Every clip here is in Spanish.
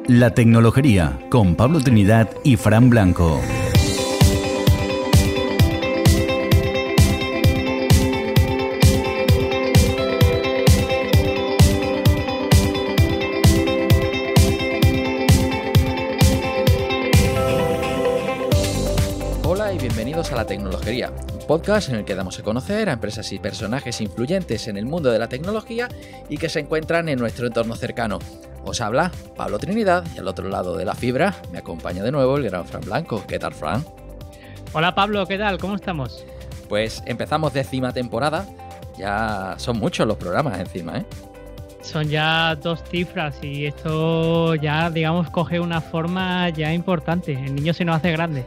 La Tecnologería, con Pablo Trinidad y Fran Blanco. Hola y bienvenidos a La Tecnologería, un podcast en el que damos a conocer a empresas y personajes influyentes en el mundo de la tecnología y que se encuentran en nuestro entorno cercano. Os habla Pablo Trinidad y al otro lado de la fibra me acompaña de nuevo el gran Fran Blanco. ¿Qué tal, Fran? Hola Pablo, ¿qué tal? ¿Cómo estamos? Pues empezamos 10ª temporada, ya son muchos los programas encima, ¿eh? Son ya 2 cifras y esto ya, digamos, coge una forma ya importante. El niño se nos hace grande.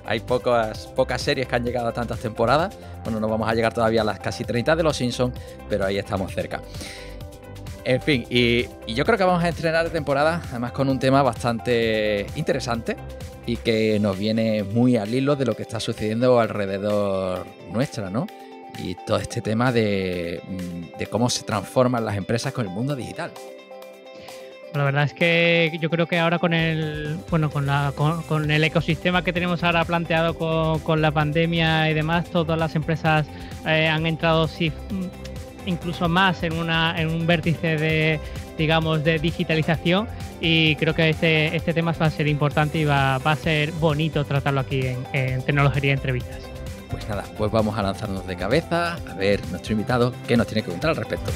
Hay pocas series que han llegado a tantas temporadas. Bueno, no vamos a llegar todavía a las casi 30 de Los Simpsons, pero ahí estamos cerca. En fin, y yo creo que vamos a estrenar temporada, además con un tema bastante interesante y que nos viene muy al hilo de lo que está sucediendo alrededor nuestra, ¿no? Y todo este tema de cómo se transforman las empresas con el mundo digital. La verdad es que yo creo que ahora con el ecosistema que tenemos ahora planteado con la pandemia y demás, todas las empresas han entrado incluso más en un vértice de digitalización, y creo que este tema va a ser importante y va a ser bonito tratarlo aquí en Tecnologería Entrevistas. Pues nada, pues vamos a lanzarnos de cabeza a ver nuestro invitado qué nos tiene que contar al respecto.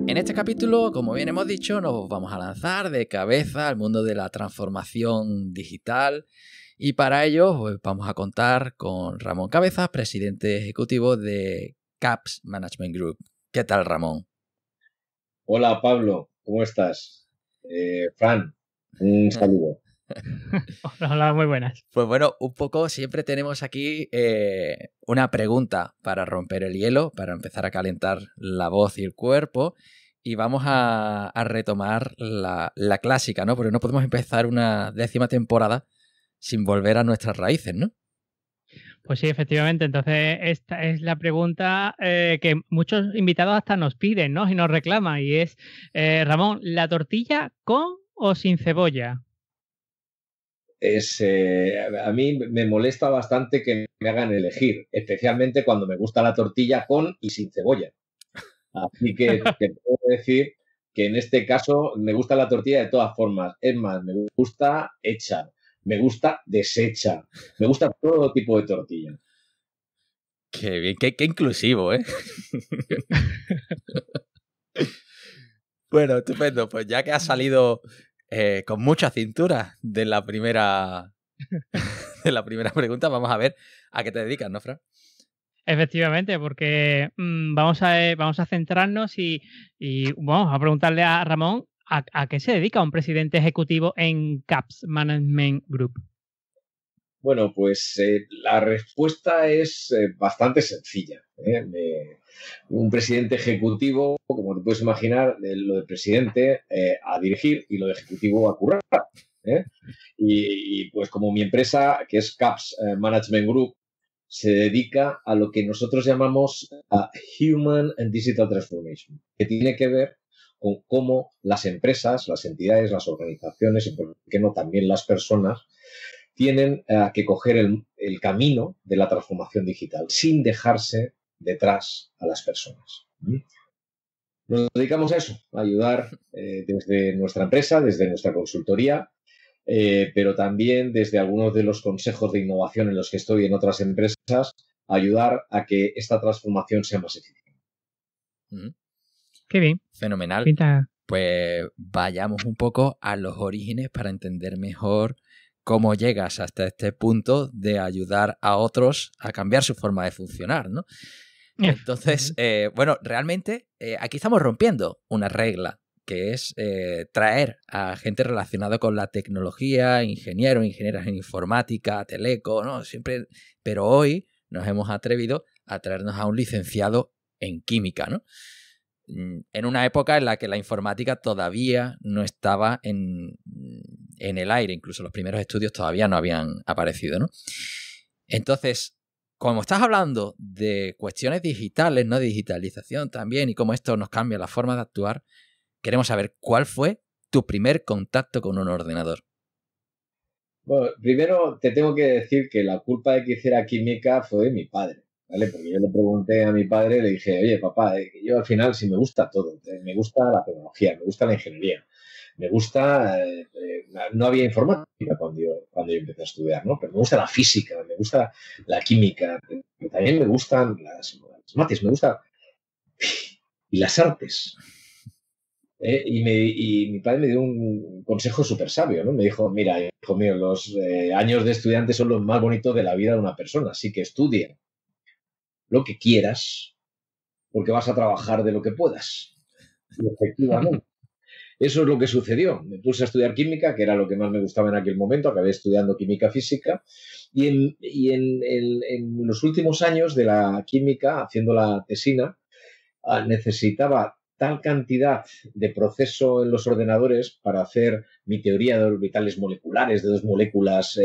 En este capítulo, como bien hemos dicho, nos vamos a lanzar de cabeza al mundo de la transformación digital y para ello pues, vamos a contar con Ramón Cabezas, presidente ejecutivo de CAPS Management Group. ¿Qué tal, Ramón? Hola, Pablo, ¿cómo estás? Fran, un saludo. Hola, muy buenas. Pues bueno, un poco siempre tenemos aquí una pregunta para romper el hielo, para empezar a calentar la voz y el cuerpo. Y vamos a retomar la clásica, ¿no? Porque no podemos empezar una 10ª temporada sin volver a nuestras raíces, ¿no? Pues sí, efectivamente. Entonces, esta es la pregunta que muchos invitados hasta nos piden, ¿no? Y nos reclaman. Y es, Ramón, ¿la tortilla con o sin cebolla? A mí me molesta bastante que me hagan elegir, especialmente cuando me gusta la tortilla con y sin cebolla. Así que te puedo decir que en este caso me gusta la tortilla de todas formas. Es más, me gusta hecha, me gusta deshecha, me gusta todo tipo de tortilla. Qué bien, qué inclusivo, ¿eh? Bueno, estupendo. Pues ya que has salido con mucha cintura de la primera pregunta, vamos a ver a qué te dedicas, ¿no, Fran? Efectivamente, porque vamos a centrarnos y vamos a preguntarle a Ramón a qué se dedica un presidente ejecutivo en CAPS Management Group. Bueno, pues la respuesta es bastante sencilla. Un presidente ejecutivo, como te puedes imaginar, lo de presidente a dirigir y lo de ejecutivo a currar. Y pues como mi empresa, que es CAPS Management Group, se dedica a lo que nosotros llamamos Human and Digital Transformation, que tiene que ver con cómo las empresas, las entidades, las organizaciones y por qué no también las personas tienen que coger el camino de la transformación digital sin dejarse detrás a las personas. Nos dedicamos a eso, a ayudar desde nuestra empresa, desde nuestra consultoría, pero también desde algunos de los consejos de innovación en los que estoy en otras empresas, ayudar a que esta transformación sea más eficiente. Qué bien. Fenomenal. Pinta. Pues vayamos un poco a los orígenes para entender mejor cómo llegas hasta este punto de ayudar a otros a cambiar su forma de funcionar, ¿no? Entonces, bueno, realmente aquí estamos rompiendo una regla que es traer a gente relacionada con la tecnología, ingenieros, ingenieras en informática, teleco, ¿no? Siempre, pero hoy nos hemos atrevido a traernos a un licenciado en química, ¿no? en una época en la que la informática todavía no estaba en el aire, incluso los primeros estudios todavía no habían aparecido, ¿no? Entonces, como estás hablando de cuestiones digitales, ¿no? Digitalización también, y cómo esto nos cambia la forma de actuar, queremos saber cuál fue tu primer contacto con un ordenador. Bueno, primero te tengo que decir que la culpa de que hiciera química fue de mi padre, ¿vale? Porque yo le pregunté a mi padre, le dije, oye, papá, yo al final sí me gusta todo. Me gusta la tecnología, me gusta la ingeniería, me gusta... no había informática cuando yo empecé a estudiar, ¿no? Pero me gusta la física, me gusta la química, también me gustan las mates, me gusta... y las artes. Y mi padre me dio un consejo súper sabio, ¿no? Me dijo, mira, hijo mío, los años de estudiante son los más bonitos de la vida de una persona, así que estudia lo que quieras, porque vas a trabajar de lo que puedas. Y efectivamente, eso es lo que sucedió. Me puse a estudiar química, que era lo que más me gustaba en aquel momento, acabé estudiando química física, y en los últimos años de la química, haciendo la tesina, necesitaba tal cantidad de proceso en los ordenadores para hacer mi teoría de orbitales moleculares, de dos moléculas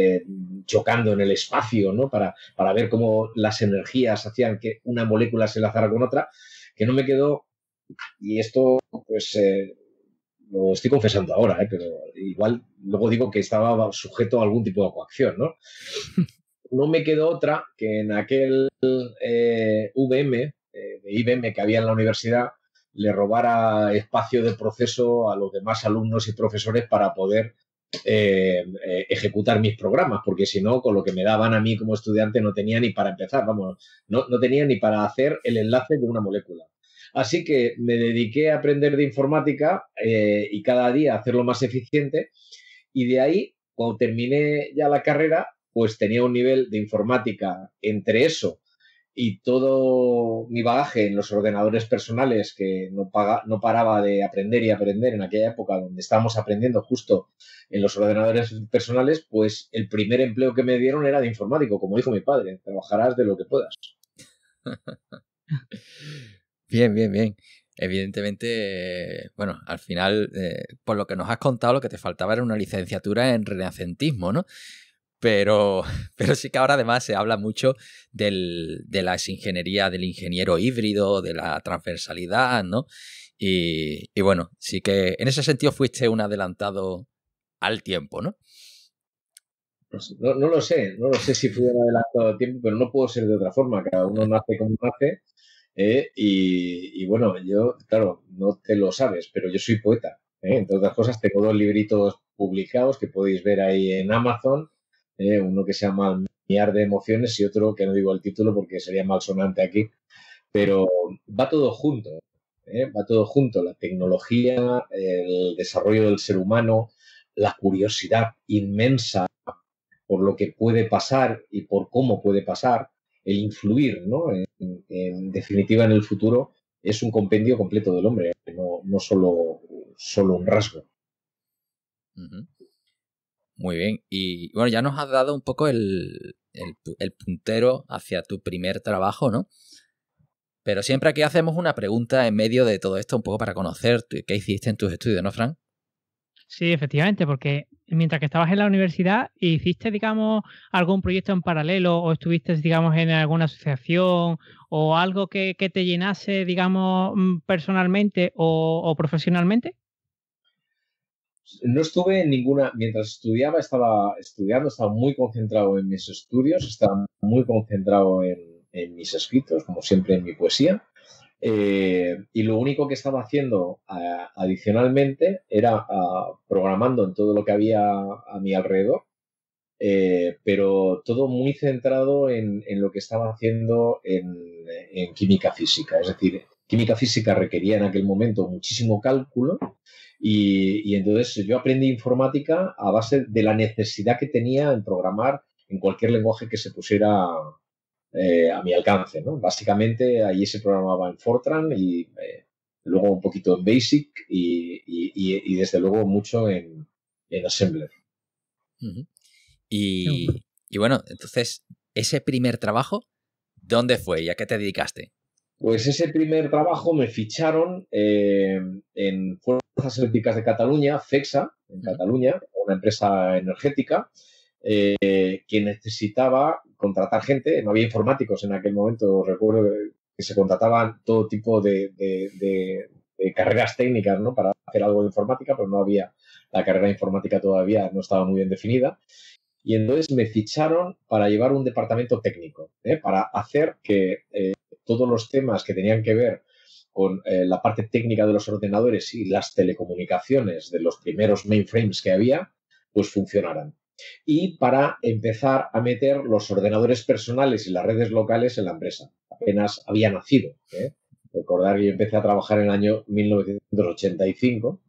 chocando en el espacio, ¿no? Para ver cómo las energías hacían que una molécula se enlazara con otra, que no me quedó, y esto pues lo estoy confesando ahora, pero igual luego digo que estaba sujeto a algún tipo de coacción, ¿no? No me quedó otra que en aquel VM, de IBM que había en la universidad, le robara espacio de proceso a los demás alumnos y profesores para poder ejecutar mis programas, porque si no, con lo que me daban a mí como estudiante no tenía ni para empezar, vamos, no tenía ni para hacer el enlace de una molécula. Así que me dediqué a aprender de informática y cada día hacerlo más eficiente, y de ahí, cuando terminé ya la carrera, pues tenía un nivel de informática entre eso y todo mi bagaje en los ordenadores personales, que no paraba de aprender y aprender en aquella época donde estábamos aprendiendo justo en los ordenadores personales, pues el primer empleo que me dieron era de informático, como dijo mi padre, trabajarás de lo que puedas. Bien, bien, bien. Evidentemente, bueno, al final, por lo que nos has contado, lo que te faltaba era una licenciatura en renacentismo, ¿no? Pero sí que ahora además se habla mucho de las ingenierías, del ingeniero híbrido, de la transversalidad, ¿no? Y bueno, sí que en ese sentido fuiste un adelantado al tiempo, ¿no? No lo sé si fui un adelantado al tiempo, pero no puedo ser de otra forma. Cada uno nace como nace. Y bueno, yo, claro, no te lo sabes, pero yo soy poeta. Entre otras cosas, tengo 2 libritos publicados que podéis ver ahí en Amazon. Uno que se llama Miar de emociones y otro que no digo el título porque sería malsonante aquí, pero va todo junto, va todo junto, la tecnología, el desarrollo del ser humano, la curiosidad inmensa por lo que puede pasar y por cómo puede pasar, el influir, ¿no? En definitiva, en el futuro es un compendio completo del hombre, no solo un rasgo. Uh-huh. Muy bien. Y bueno, ya nos has dado un poco el puntero hacia tu primer trabajo, ¿no? Pero siempre aquí hacemos una pregunta en medio de todo esto, un poco para conocer qué hiciste en tus estudios, ¿no, Fran? Sí, efectivamente, porque mientras que estabas en la universidad, ¿hiciste, digamos, algún proyecto en paralelo o estuviste, digamos, en alguna asociación o algo que te llenase, digamos, personalmente o profesionalmente? No estuve en ninguna, mientras estudiaba, estaba estudiando, estaba muy concentrado en mis estudios, estaba muy concentrado en mis escritos, como siempre en mi poesía. Y lo único que estaba haciendo adicionalmente era programando en todo lo que había a mi alrededor, pero todo muy centrado en lo que estaba haciendo en química física. Es decir, química física requería en aquel momento muchísimo cálculo y entonces yo aprendí informática a base de la necesidad que tenía en programar en cualquier lenguaje que se pusiera a mi alcance, ¿no? Básicamente allí se programaba en Fortran y luego un poquito en Basic y desde luego mucho en Assembler. Uh-huh. Y bueno, entonces, ese primer trabajo, ¿dónde fue y a qué te dedicaste? Pues ese primer trabajo me ficharon en Fuerzas Eléctricas de Cataluña, FECSA, en Cataluña, una empresa energética, que necesitaba contratar gente. No había informáticos en aquel momento. Recuerdo que se contrataban todo tipo de carreras técnicas, ¿no?, para hacer algo de informática, pero no había, la carrera de informática todavía no estaba muy bien definida. Y entonces me ficharon para llevar un departamento técnico, para hacer que todos los temas que tenían que ver con la parte técnica de los ordenadores y las telecomunicaciones de los primeros mainframes que había, pues funcionaran. Y para empezar a meter los ordenadores personales y las redes locales en la empresa. Apenas había nacido. Recordar que yo empecé a trabajar en el año 1985.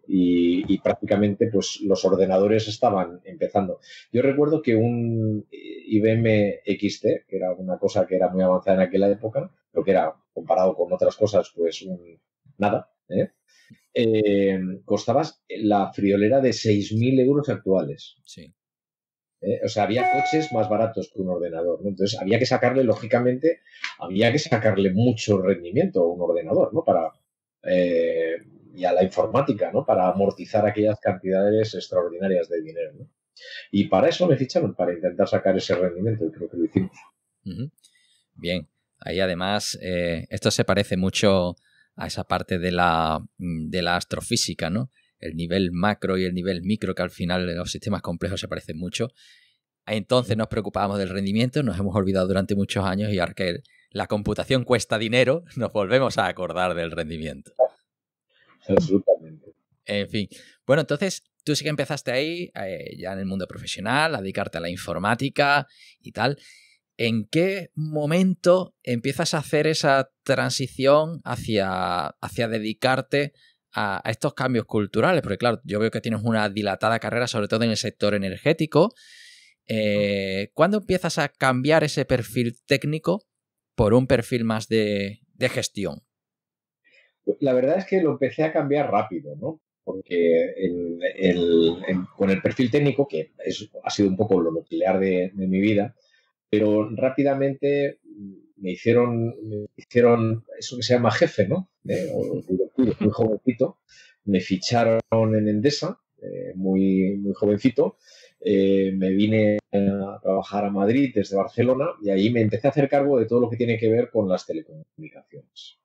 Y prácticamente pues los ordenadores estaban empezando. Yo recuerdo que un IBM XT, que era una cosa que era muy avanzada en aquella época, pero que era, comparado con otras cosas, pues nada, costaba la friolera de 6.000 euros actuales. Sí. O sea, había coches más baratos que un ordenador, ¿no? Entonces había que sacarle, lógicamente, mucho rendimiento a un ordenador, ¿no? Y a la informática, ¿no?, para amortizar aquellas cantidades extraordinarias de dinero, ¿no? Y para eso me ficharon, para intentar sacar ese rendimiento, y creo que lo hicimos. Bien, ahí además esto se parece mucho a esa parte de la astrofísica, ¿no? El nivel macro y el nivel micro, que al final en los sistemas complejos se parecen mucho. Entonces nos preocupábamos del rendimiento, nos hemos olvidado durante muchos años, y ahora que la computación cuesta dinero, nos volvemos a acordar del rendimiento. Absolutamente. En fin. Bueno, entonces tú sí que empezaste ahí, ya en el mundo profesional, a dedicarte a la informática y tal. ¿En qué momento empiezas a hacer esa transición hacia dedicarte a estos cambios culturales? Porque claro, yo veo que tienes una dilatada carrera, sobre todo en el sector energético. ¿Cuándo empiezas a cambiar ese perfil técnico por un perfil más de gestión? La verdad es que lo empecé a cambiar rápido, ¿no? Porque con el perfil técnico, que ha sido un poco lo nuclear de mi vida, pero rápidamente me hicieron eso que se llama jefe, ¿no? O directivo, muy jovencito. Me ficharon en Endesa, muy, muy jovencito. Me vine a trabajar a Madrid desde Barcelona, y ahí me empecé a hacer cargo de todo lo que tiene que ver con las telecomunicaciones.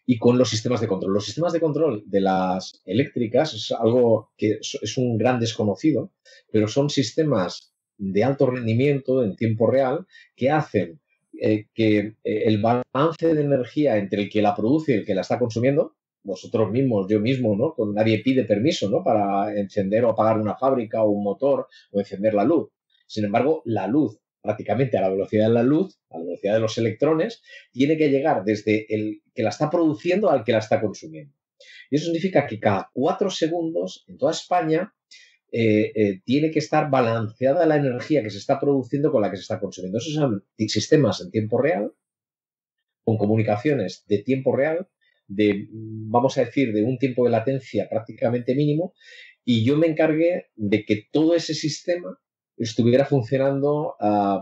Y con los sistemas de control. Los sistemas de control de las eléctricas es algo que es un gran desconocido, pero son sistemas de alto rendimiento en tiempo real que hacen que el balance de energía entre el que la produce y el que la está consumiendo, vosotros mismos, yo mismo, ¿no? Nadie pide permiso, ¿no?, para encender o apagar una fábrica o un motor o encender la luz. Sin embargo, la luz, prácticamente a la velocidad de la luz, a la velocidad de los electrones, tiene que llegar desde el que la está produciendo al que la está consumiendo. Y eso significa que cada 4 segundos en toda España tiene que estar balanceada la energía que se está produciendo con la que se está consumiendo. Esos son sistemas en tiempo real, con comunicaciones de tiempo real, vamos a decir, de un tiempo de latencia prácticamente mínimo, y yo me encargué de que todo ese sistema estuviera funcionando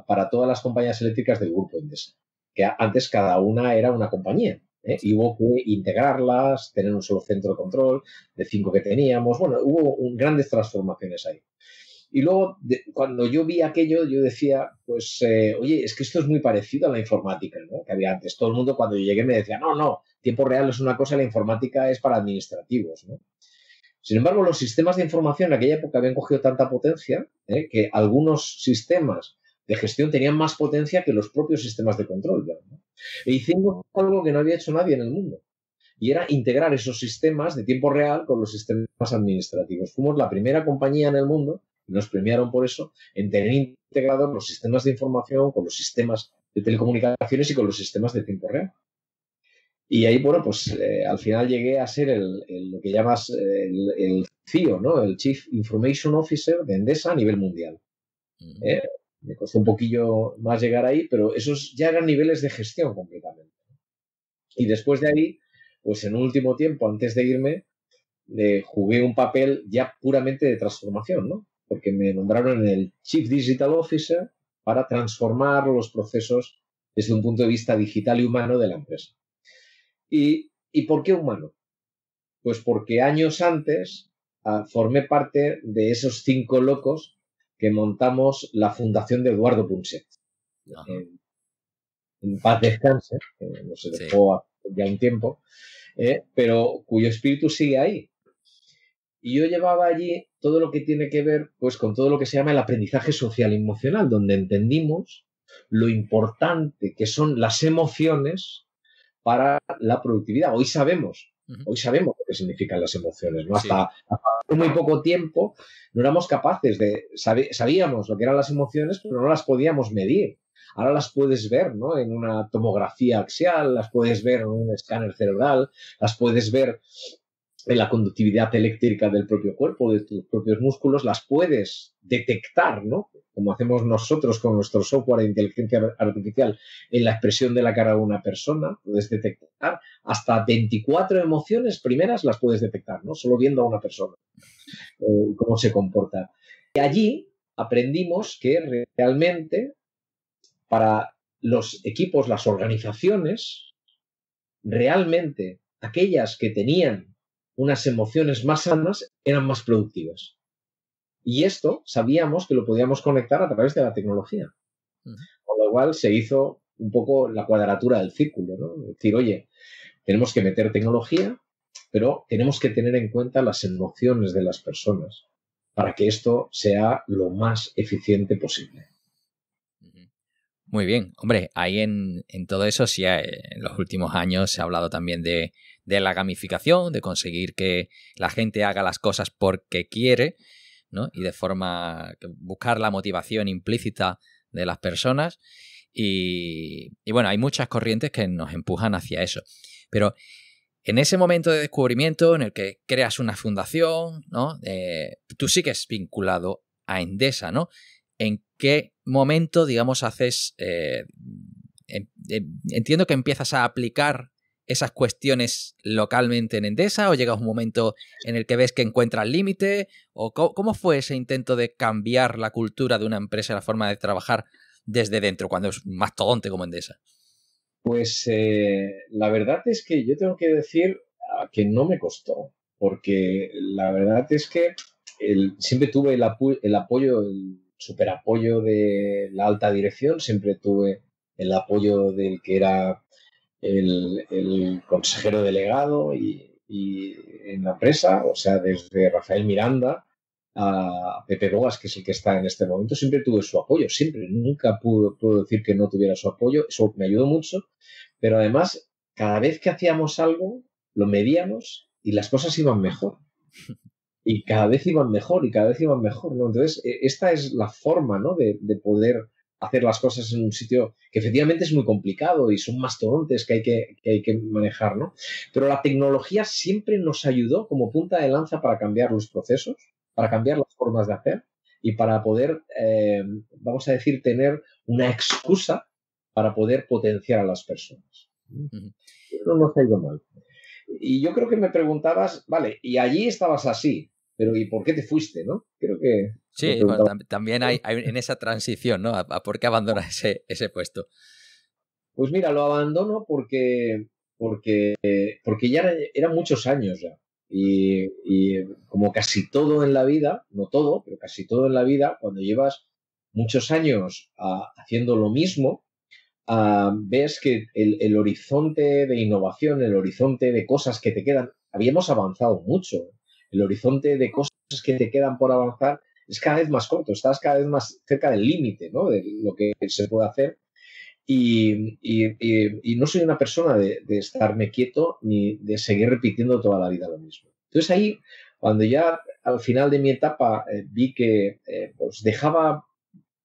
para todas las compañías eléctricas del grupo Endesa, que antes cada una era una compañía, y hubo que integrarlas, tener un solo centro de control de 5 que teníamos. Bueno, hubo grandes transformaciones ahí. Y luego, cuando yo vi aquello, yo decía, pues, oye, es que esto es muy parecido a la informática, ¿no?, que había antes. Todo el mundo, cuando yo llegué, me decía, no, tiempo real es una cosa, la informática es para administrativos, ¿no? Sin embargo, los sistemas de información en aquella época habían cogido tanta potencia que algunos sistemas de gestión tenían más potencia que los propios sistemas de control, ¿no? E hicimos algo que no había hecho nadie en el mundo, y era integrar esos sistemas de tiempo real con los sistemas administrativos. Fuimos la primera compañía en el mundo, y nos premiaron por eso, en tener integrados los sistemas de información con los sistemas de telecomunicaciones y con los sistemas de tiempo real. Y ahí, bueno, pues al final llegué a ser lo que llamas el CIO, ¿no?, el Chief Information Officer de Endesa a nivel mundial. Me costó un poquillo más llegar ahí, pero esos ya eran niveles de gestión completamente. Y después de ahí, pues en un último tiempo, antes de irme, jugué un papel ya puramente de transformación, ¿no? Porque me nombraron el Chief Digital Officer para transformar los procesos desde un punto de vista digital y humano de la empresa. ¿Y por qué humano? Pues porque años antes formé parte de esos 5 locos que montamos la fundación de Eduardo Punset. En paz descanse, no se dejó ya un tiempo, pero cuyo espíritu sigue ahí. Y yo llevaba allí todo lo que tiene que ver pues, con todo lo que se llama el aprendizaje social y emocional, donde entendimos lo importante que son las emociones para la productividad. Hoy sabemos lo que significan las emociones, ¿no? Hasta hace muy poco tiempo no éramos capaces de... Sabíamos lo que eran las emociones, pero no las podíamos medir. Ahora las puedes ver, ¿no? En una tomografía axial, las puedes ver en un escáner cerebral, las puedes ver en la conductividad eléctrica del propio cuerpo, de tus propios músculos, las puedes detectar, ¿no? Como hacemos nosotros con nuestro software de inteligencia artificial en la expresión de la cara de una persona, puedes detectar hasta 24 emociones primeras las puedes detectar, ¿no? Solo viendo a una persona cómo se comporta. Y allí aprendimos que realmente para los equipos, las organizaciones, realmente aquellas que tenían unas emociones más sanas eran más productivas. Y esto sabíamos que lo podíamos conectar a través de la tecnología. Con lo cual se hizo un poco la cuadratura del círculo, ¿no? Es decir, oye, tenemos que meter tecnología, pero tenemos que tener en cuenta las emociones de las personas para que esto sea lo más eficiente posible. Muy bien. Hombre, ahí en todo eso sí en los últimos años se ha hablado también de la gamificación, de conseguir que la gente haga las cosas porque quiere, ¿no? Y de forma buscar la motivación implícita de las personas. Y bueno, hay muchas corrientes que nos empujan hacia eso. Pero en ese momento de descubrimiento en el que creas una fundación, ¿no? Tú sigues vinculado a Endesa, ¿no? ¿En qué momento, digamos, haces... entiendo que empiezas a aplicar esas cuestiones localmente en Endesa o llega un momento en el que ves que encuentras límite? ¿O cómo fue ese intento de cambiar la cultura de una empresa, la forma de trabajar desde dentro, cuando es un mastodonte como Endesa? Pues la verdad es que yo tengo que decir que no me costó, porque la verdad es que siempre tuve el apoyo, el superapoyo de la alta dirección, siempre tuve el apoyo del que era el consejero delegado y en la empresa, o sea, desde Rafael Miranda a Pepe Bogas, que es el que está en este momento, siempre tuve su apoyo, siempre, nunca puedo decir que no tuviera su apoyo, eso me ayudó mucho, pero además, cada vez que hacíamos algo, lo medíamos y las cosas iban mejor. Y cada vez iban mejor y cada vez iban mejor, ¿no? Entonces, esta es la forma, ¿no? de poder hacer las cosas en un sitio que efectivamente es muy complicado y son mastodontes que hay que manejar, ¿no? Pero la tecnología siempre nos ayudó como punta de lanza para cambiar los procesos, para cambiar las formas de hacer y para poder, vamos a decir, tener una excusa para poder potenciar a las personas. No nos ha ido mal. Y yo creo que me preguntabas, vale, y allí estabas así, pero ¿y por qué te fuiste, no? Creo que... Sí, bueno, también hay en esa transición, ¿no? ¿A por qué abandonas ese puesto? Pues mira, lo abandono porque ya eran muchos años ya. Y como casi todo en la vida, no todo, pero casi todo en la vida, cuando llevas muchos años haciendo lo mismo, ves que el horizonte de innovación, el horizonte de cosas que te quedan, habíamos avanzado mucho. El horizonte de cosas que te quedan por avanzar es cada vez más corto, estás cada vez más cerca del límite, ¿no? De lo que se puede hacer. Y no soy una persona de estarme quieto ni de seguir repitiendo toda la vida lo mismo. Entonces ahí, cuando ya al final de mi etapa vi que pues dejaba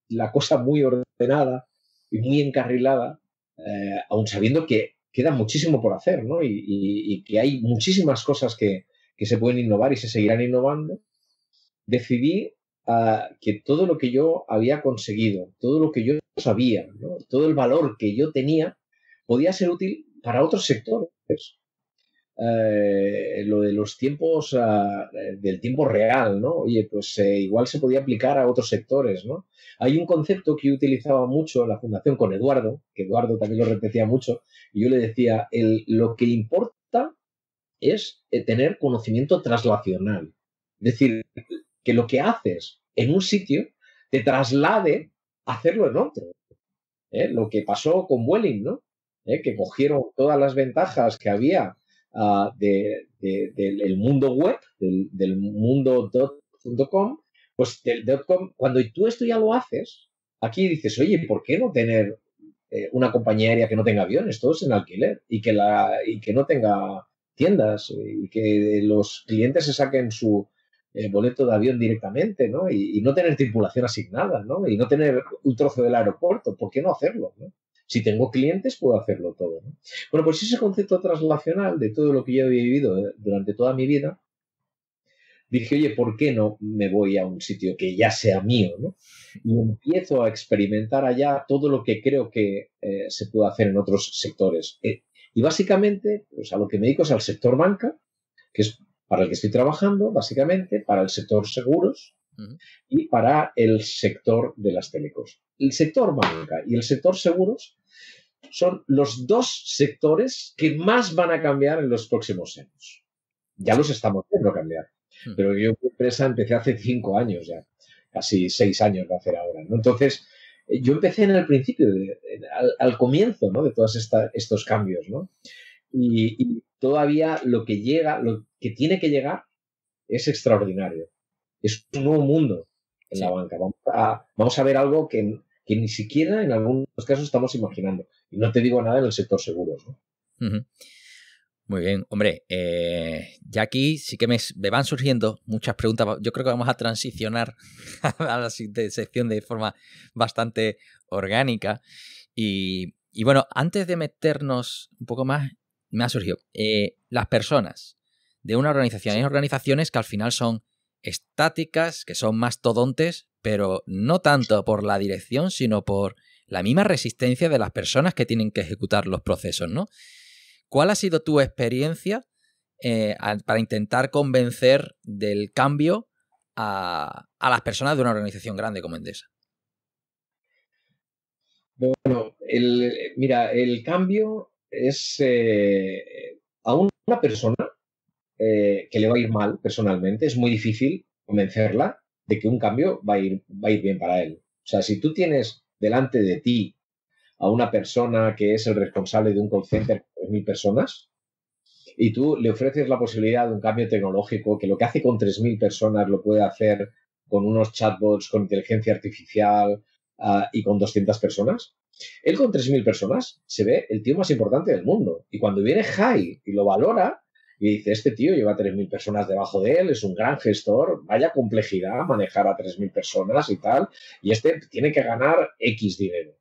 la cosa muy ordenada y muy encarrilada, aun sabiendo que queda muchísimo por hacer, ¿no? Y que hay muchísimas cosas que se pueden innovar y se seguirán innovando, decidí que todo lo que yo había conseguido, todo lo que yo sabía, ¿no? Todo el valor que yo tenía, podía ser útil para otros sectores. lo de los tiempos, del tiempo real, ¿no? Oye, pues igual se podía aplicar a otros sectores, ¿no? Hay un concepto que yo utilizaba mucho en la fundación con Eduardo, que Eduardo también lo repetía mucho, y yo le decía, lo que importa es tener conocimiento traslacional. Es decir, que lo que haces en un sitio te traslade a hacerlo en otro. Lo que pasó con Vueling, ¿no? Que cogieron todas las ventajas que había del mundo web, del mundo .com, pues del .com, cuando tú esto ya lo haces, aquí dices, oye, ¿por qué no tener una compañía aérea que no tenga aviones, todos en alquiler, y que no tenga tiendas, y que los clientes se saquen su boleto de avión directamente, ¿no? Y no tener tripulación asignada, ¿no? Y no tener un trozo del aeropuerto, ¿por qué no hacerlo, ¿no? Si tengo clientes, puedo hacerlo todo, ¿no? Bueno, pues ese concepto traslacional de todo lo que yo he vivido durante toda mi vida, dije, oye, ¿por qué no me voy a un sitio que ya sea mío, ¿no? Y empiezo a experimentar allá todo lo que creo que se puede hacer en otros sectores. Y básicamente, pues a lo que me dedico es al sector banca, que es para el que estoy trabajando, básicamente, para el sector seguros y para el sector de las telecos. El sector banca y el sector seguros son los dos sectores que más van a cambiar en los próximos años. Ya los estamos viendo cambiar. Pero yo mi empresa empecé hace 5 años ya, casi 6 años va a hacer ahora, ¿no? Entonces, yo empecé en el principio, al comienzo, ¿no? De todos estos cambios, ¿no? Y todavía lo que tiene que llegar es extraordinario. Es un nuevo mundo en la banca. Vamos a ver algo que ni siquiera en algunos casos estamos imaginando. Y no te digo nada en el sector seguros, ¿no? Muy bien, hombre, ya aquí sí que me van surgiendo muchas preguntas. Yo creo que vamos a transicionar a la siguiente sección de forma bastante orgánica. Y bueno, antes de meternos un poco más, me ha surgido las personas de una organización. Hay organizaciones que al final son estáticas, que son mastodontes, pero no tanto por la dirección, sino por la misma resistencia de las personas que tienen que ejecutar los procesos, ¿no? ¿Cuál ha sido tu experiencia para intentar convencer del cambio a las personas de una organización grande como Endesa? Bueno, mira, el cambio es a una persona que le va a ir mal personalmente, es muy difícil convencerla de que un cambio va a ir bien para él. O sea, si tú tienes delante de ti a una persona que es el responsable de un call center de 3.000 personas y tú le ofreces la posibilidad de un cambio tecnológico que lo que hace con 3.000 personas lo puede hacer con unos chatbots, con inteligencia artificial y con 200 personas, él con 3.000 personas se ve el tío más importante del mundo. Y cuando viene Jai y lo valora y dice, este tío lleva 3.000 personas debajo de él, es un gran gestor, vaya complejidad manejar a 3.000 personas y tal, y este tiene que ganar X dinero.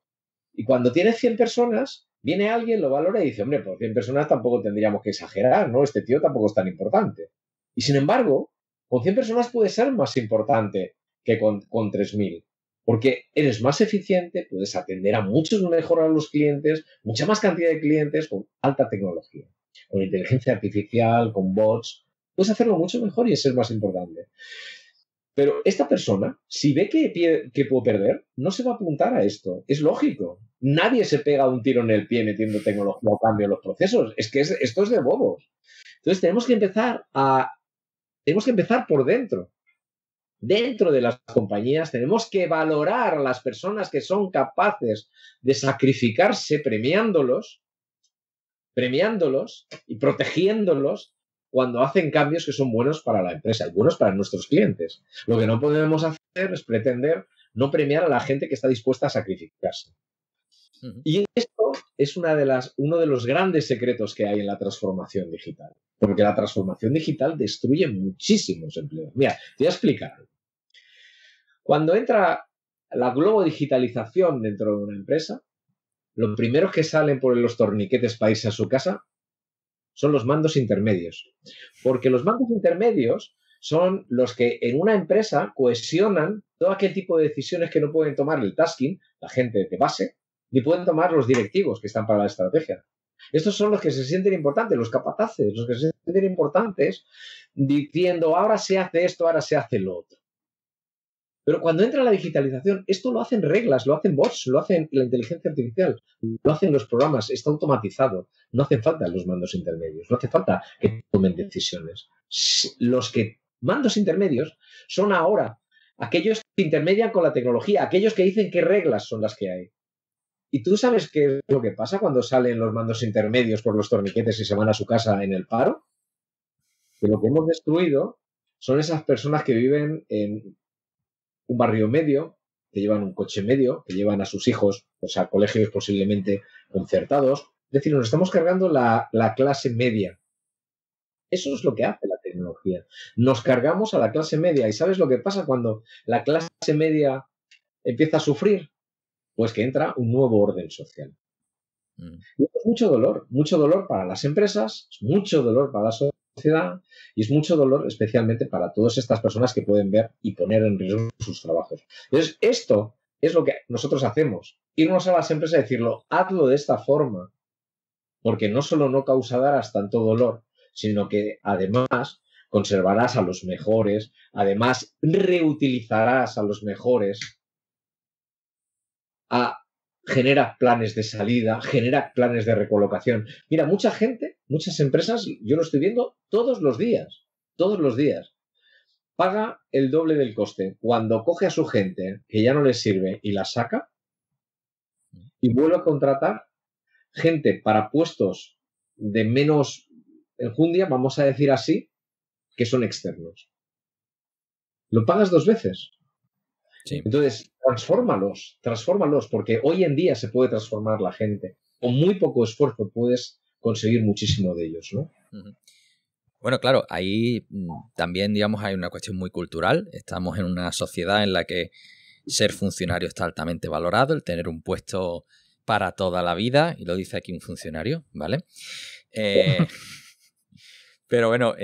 Y cuando tiene 100 personas, viene alguien, lo valora y dice, hombre, por 100 personas tampoco tendríamos que exagerar, ¿no? Este tío tampoco es tan importante. Y sin embargo, con 100 personas puede ser más importante que con 3.000. Porque eres más eficiente, puedes atender a muchos mejor a los clientes, mucha más cantidad de clientes con alta tecnología, con inteligencia artificial, con bots. Puedes hacerlo mucho mejor y es el más importante. Pero esta persona, si ve que puede perder, no se va a apuntar a esto. Es lógico. Nadie se pega un tiro en el pie metiendo tecnología o cambio en los procesos. Es que esto es de bobos. Entonces tenemos que empezar por dentro. Dentro de las compañías tenemos que valorar a las personas que son capaces de sacrificarse premiándolos y protegiéndolos cuando hacen cambios que son buenos para la empresa y buenos para nuestros clientes. Lo que no podemos hacer es pretender no premiar a la gente que está dispuesta a sacrificarse. Y esto es uno de los grandes secretos que hay en la transformación digital. Porque la transformación digital destruye muchísimos empleos. Mira, te voy a explicar. Cuando entra la globodigitalización dentro de una empresa, los primeros que salen por los torniquetes para irse a su casa son los mandos intermedios. Porque los mandos intermedios son los que en una empresa cohesionan todo aquel tipo de decisiones que no pueden tomar el tasking, la gente de base, ni pueden tomar los directivos que están para la estrategia. Estos son los que se sienten importantes, los capataces, los que se sienten importantes diciendo ahora se hace esto, ahora se hace lo otro. Pero cuando entra la digitalización, esto lo hacen reglas, lo hacen bots, lo hacen la inteligencia artificial, lo hacen los programas, está automatizado. No hacen falta los mandos intermedios, no hace falta que tomen decisiones. Los que mandos intermedios son ahora aquellos que intermedian con la tecnología, aquellos que dicen qué reglas son las que hay. ¿Y tú sabes qué es lo que pasa cuando salen los mandos intermedios por los torniquetes y se van a su casa en el paro? Que lo que hemos destruido son esas personas que viven en un barrio medio, que llevan un coche medio, que llevan a sus hijos a colegios posiblemente concertados. Es decir, nos estamos cargando la clase media. Eso es lo que hace la tecnología. Nos cargamos a la clase media. ¿Y sabes lo que pasa cuando la clase media empieza a sufrir? Pues que entra un nuevo orden social. Y esto es mucho dolor para las empresas, es mucho dolor para la sociedad y es mucho dolor especialmente para todas estas personas que pueden ver y poner en riesgo sus trabajos. Entonces, esto es lo que nosotros hacemos. Irnos a las empresas y decirlo, hazlo de esta forma, porque no solo no causarás tanto dolor, sino que además conservarás a los mejores, además reutilizarás a los mejores, genera planes de salida, genera planes de recolocación. Mira, mucha gente, muchas empresas, yo lo estoy viendo todos los días, paga el doble del coste cuando coge a su gente que ya no les sirve y la saca y vuelve a contratar gente para puestos de menos enjundia, vamos a decir así, que son externos. Lo pagas 2 veces. Sí. Entonces, transfórmalos, porque hoy en día se puede transformar la gente. Con muy poco esfuerzo puedes conseguir muchísimo de ellos, ¿no? Bueno, claro, ahí también, digamos, hay una cuestión muy cultural. Estamos en una sociedad en la que ser funcionario está altamente valorado, el tener un puesto para toda la vida, y lo dice aquí un funcionario, ¿vale? Pero bueno,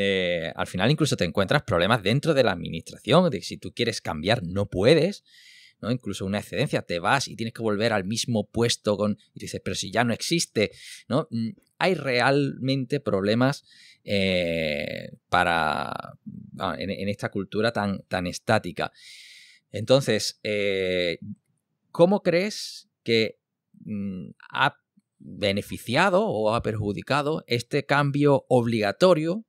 al final incluso te encuentras problemas dentro de la administración, de que si tú quieres cambiar no puedes, ¿no? Incluso una excedencia, te vas y tienes que volver al mismo puesto y dices, pero si ya no existe, ¿no? Hay realmente problemas en esta cultura tan estática. Entonces, ¿cómo crees que ha beneficiado o ha perjudicado este cambio obligatorio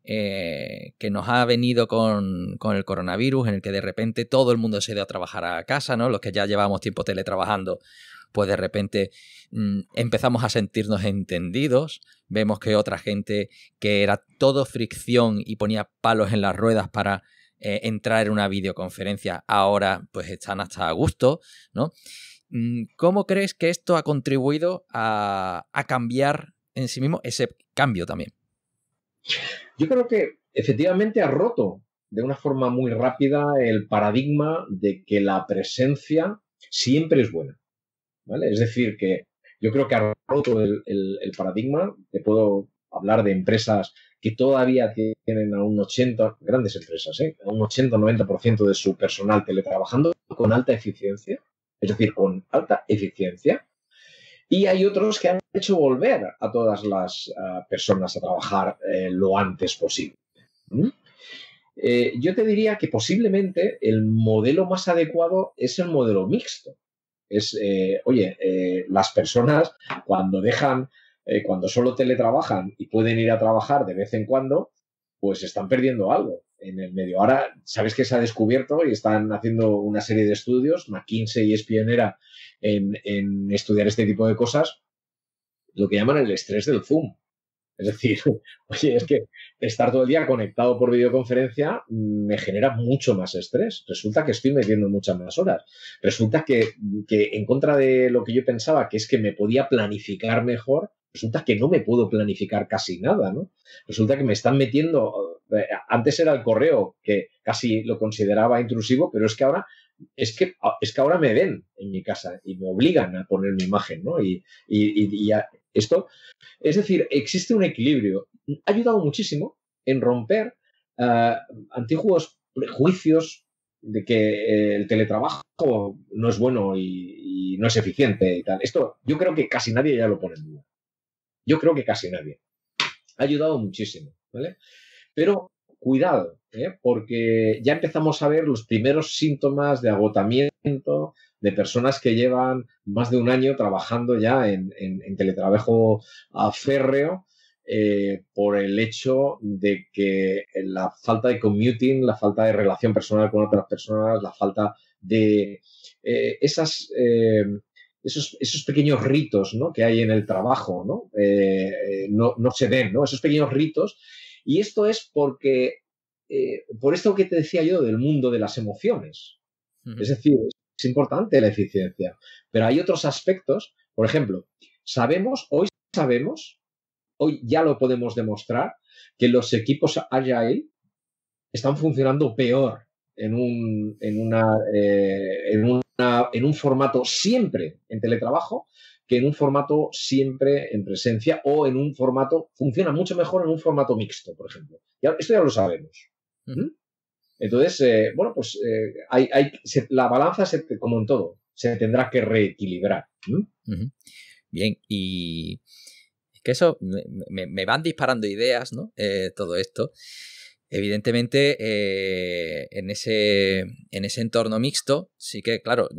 que nos ha venido con el coronavirus, en el que de repente todo el mundo se ha ido a trabajar a casa, ¿no? Los que ya llevamos tiempo teletrabajando, pues de repente empezamos a sentirnos entendidos, vemos que otra gente que era todo fricción y ponía palos en las ruedas para entrar en una videoconferencia, ahora pues están hasta a gusto, ¿no? ¿Cómo crees que esto ha contribuido a cambiar en sí mismo ese cambio también? Yo creo que efectivamente ha roto de una forma muy rápida el paradigma de que la presencia siempre es buena, ¿vale? Es decir, que yo creo que ha roto el paradigma. Te puedo hablar de empresas que todavía tienen a un 80, grandes empresas, a un 80-90% de su personal teletrabajando con alta eficiencia. Es decir, con alta eficiencia. Y hay otros que han hecho volver a todas las personas a trabajar lo antes posible. Yo te diría que posiblemente el modelo más adecuado es el modelo mixto. Es, las personas cuando solo teletrabajan y pueden ir a trabajar de vez en cuando, pues están perdiendo algo en el medio. Ahora, sabes que se ha descubierto y están haciendo una serie de estudios, McKinsey es pionera en estudiar este tipo de cosas, lo que llaman el estrés del Zoom. Es decir, oye, es que estar todo el día conectado por videoconferencia me genera mucho más estrés. Resulta que estoy metiendo muchas más horas. Resulta que en contra de lo que yo pensaba, que es que me podía planificar mejor, resulta que no me puedo planificar casi nada, ¿no? Resulta que me están metiendo... Antes era el correo, que casi lo consideraba intrusivo, pero es que ahora me ven en mi casa y me obligan a poner mi imagen, ¿no? Y esto, es decir, existe un equilibrio. Ha ayudado muchísimo en romper antiguos prejuicios de que el teletrabajo no es bueno y no es eficiente y tal. Esto yo creo que casi nadie ya lo pone en duda. Yo creo que casi nadie. Ha ayudado muchísimo, ¿vale? Pero cuidado, porque ya empezamos a ver los primeros síntomas de agotamiento de personas que llevan más de un año trabajando ya en teletrabajo férreo, por el hecho de que la falta de commuting, la falta de relación personal con otras personas, la falta de esos pequeños ritos, ¿no?, que hay en el trabajo, ¿no? No se den, ¿no? Esos pequeños ritos. Y esto es porque, por esto que te decía yo del mundo de las emociones. Es decir, es importante la eficiencia, pero hay otros aspectos. Por ejemplo, hoy ya lo podemos demostrar, que los equipos Agile están funcionando peor en un formato siempre en teletrabajo que en un formato siempre en presencia, o en un formato, funciona mucho mejor en un formato mixto, por ejemplo. Esto ya lo sabemos. Entonces, la balanza, como en todo, se tendrá que reequilibrar. Bien, y es que eso me van disparando ideas, ¿no? Todo esto. Evidentemente, en ese entorno mixto, sí que, claro,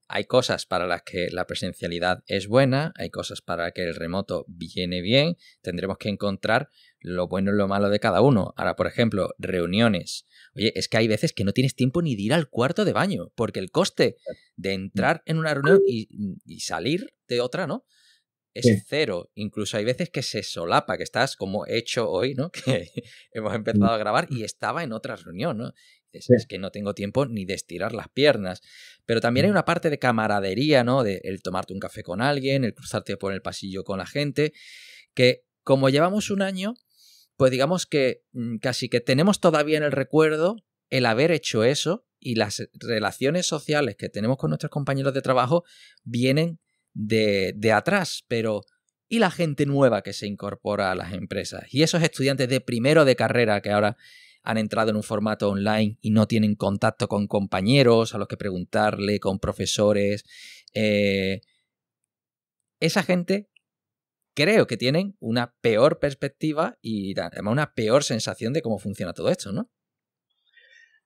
hay cosas para las que la presencialidad es buena, hay cosas para las que el remoto viene bien, tendremos que encontrar lo bueno y lo malo de cada uno. Ahora, por ejemplo, reuniones. Oye, es que hay veces que no tienes tiempo ni de ir al cuarto de baño, porque el coste de entrar en una reunión y salir de otra, ¿no?, es cero. Incluso hay veces que se solapa, que estás como hecho hoy, ¿no? Que hemos empezado a grabar y estaba en otra reunión, ¿no? Es que no tengo tiempo ni de estirar las piernas. Pero también hay una parte de camaradería, ¿no? De el tomarte un café con alguien, el cruzarte por el pasillo con la gente, que como llevamos un año, pues digamos que casi que tenemos todavía en el recuerdo el haber hecho eso, y las relaciones sociales que tenemos con nuestros compañeros de trabajo vienen de atrás. Pero ¿y la gente nueva que se incorpora a las empresas? Y esos estudiantes de primero de carrera que ahora han entrado en un formato online y no tienen contacto con compañeros a los que preguntarle, con profesores. Esa gente creo que tienen una peor perspectiva y además una peor sensación de cómo funciona todo esto, ¿no?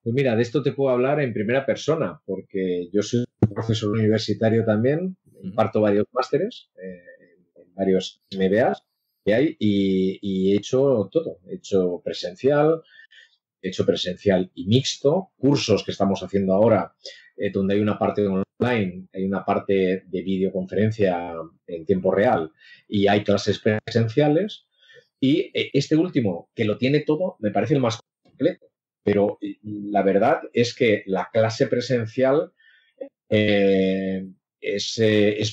Pues mira, de esto te puedo hablar en primera persona, porque yo soy profesor universitario también, imparto varios másteres en varios MBAs que hay, y he hecho todo. He hecho presencial y mixto, cursos que estamos haciendo ahora, donde hay una parte online, hay una parte de videoconferencia en tiempo real y hay clases presenciales. Y este último, que lo tiene todo, me parece el más completo. Pero la verdad es que la clase presencial es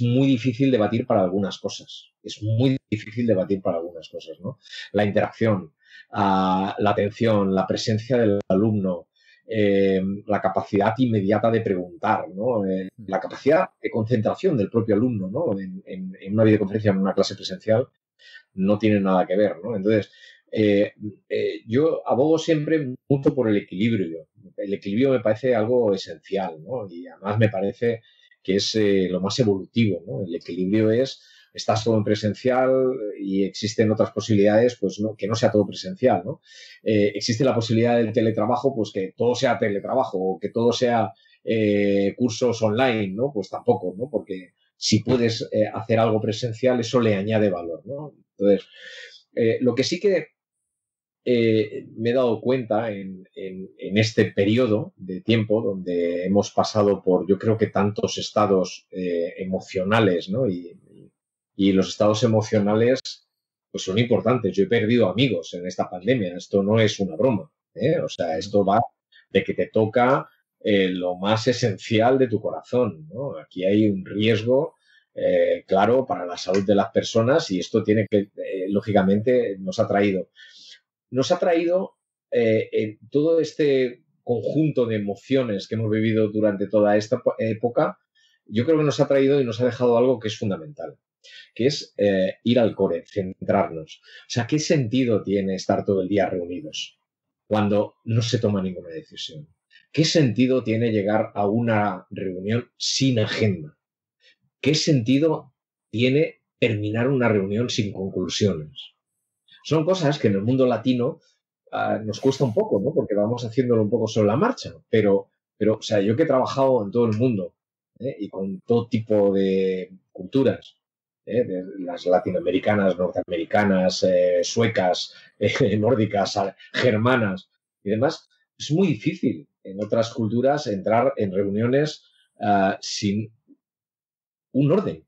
muy difícil de batir para algunas cosas. Es muy difícil de batir para algunas cosas, ¿no? La interacción, la atención, la presencia del alumno, la capacidad inmediata de preguntar, ¿no? La capacidad de concentración del propio alumno, ¿no? En una videoconferencia, en una clase presencial, no tiene nada que ver, ¿no? Entonces, yo abogo siempre mucho por el equilibrio. El equilibrio me parece algo esencial, ¿no? Y además me parece que es lo más evolutivo, ¿no? El equilibrio estás todo en presencial y existen otras posibilidades, pues no, que no sea todo presencial, ¿no? Existe la posibilidad del teletrabajo, pues que todo sea teletrabajo, o que todo sea cursos online, ¿no? Pues tampoco, ¿no? Porque si puedes hacer algo presencial, eso le añade valor, ¿no? Entonces, lo que sí que me he dado cuenta en este periodo de tiempo donde hemos pasado por, yo creo que tantos estados emocionales, ¿no? Y los estados emocionales pues son importantes. Yo he perdido amigos en esta pandemia. Esto no es una broma, ¿eh? O sea, esto va de que te toca lo más esencial de tu corazón, ¿no? Aquí hay un riesgo claro para la salud de las personas, y esto tiene que, lógicamente, nos ha traído todo este conjunto de emociones que hemos vivido durante toda esta época. Yo creo que nos ha traído y nos ha dejado algo que es fundamental, que es ir al core, centrarnos. O sea, ¿qué sentido tiene estar todo el día reunidos cuando no se toma ninguna decisión? ¿Qué sentido tiene llegar a una reunión sin agenda? ¿Qué sentido tiene terminar una reunión sin conclusiones. Son cosas que en el mundo latino nos cuesta un poco, ¿no? Porque vamos haciéndolo un poco sobre la marcha. Pero o sea, yo que he trabajado en todo el mundo y con todo tipo de culturas, de las latinoamericanas, norteamericanas, suecas, nórdicas, germanas y demás, es muy difícil en otras culturas entrar en reuniones sin un orden.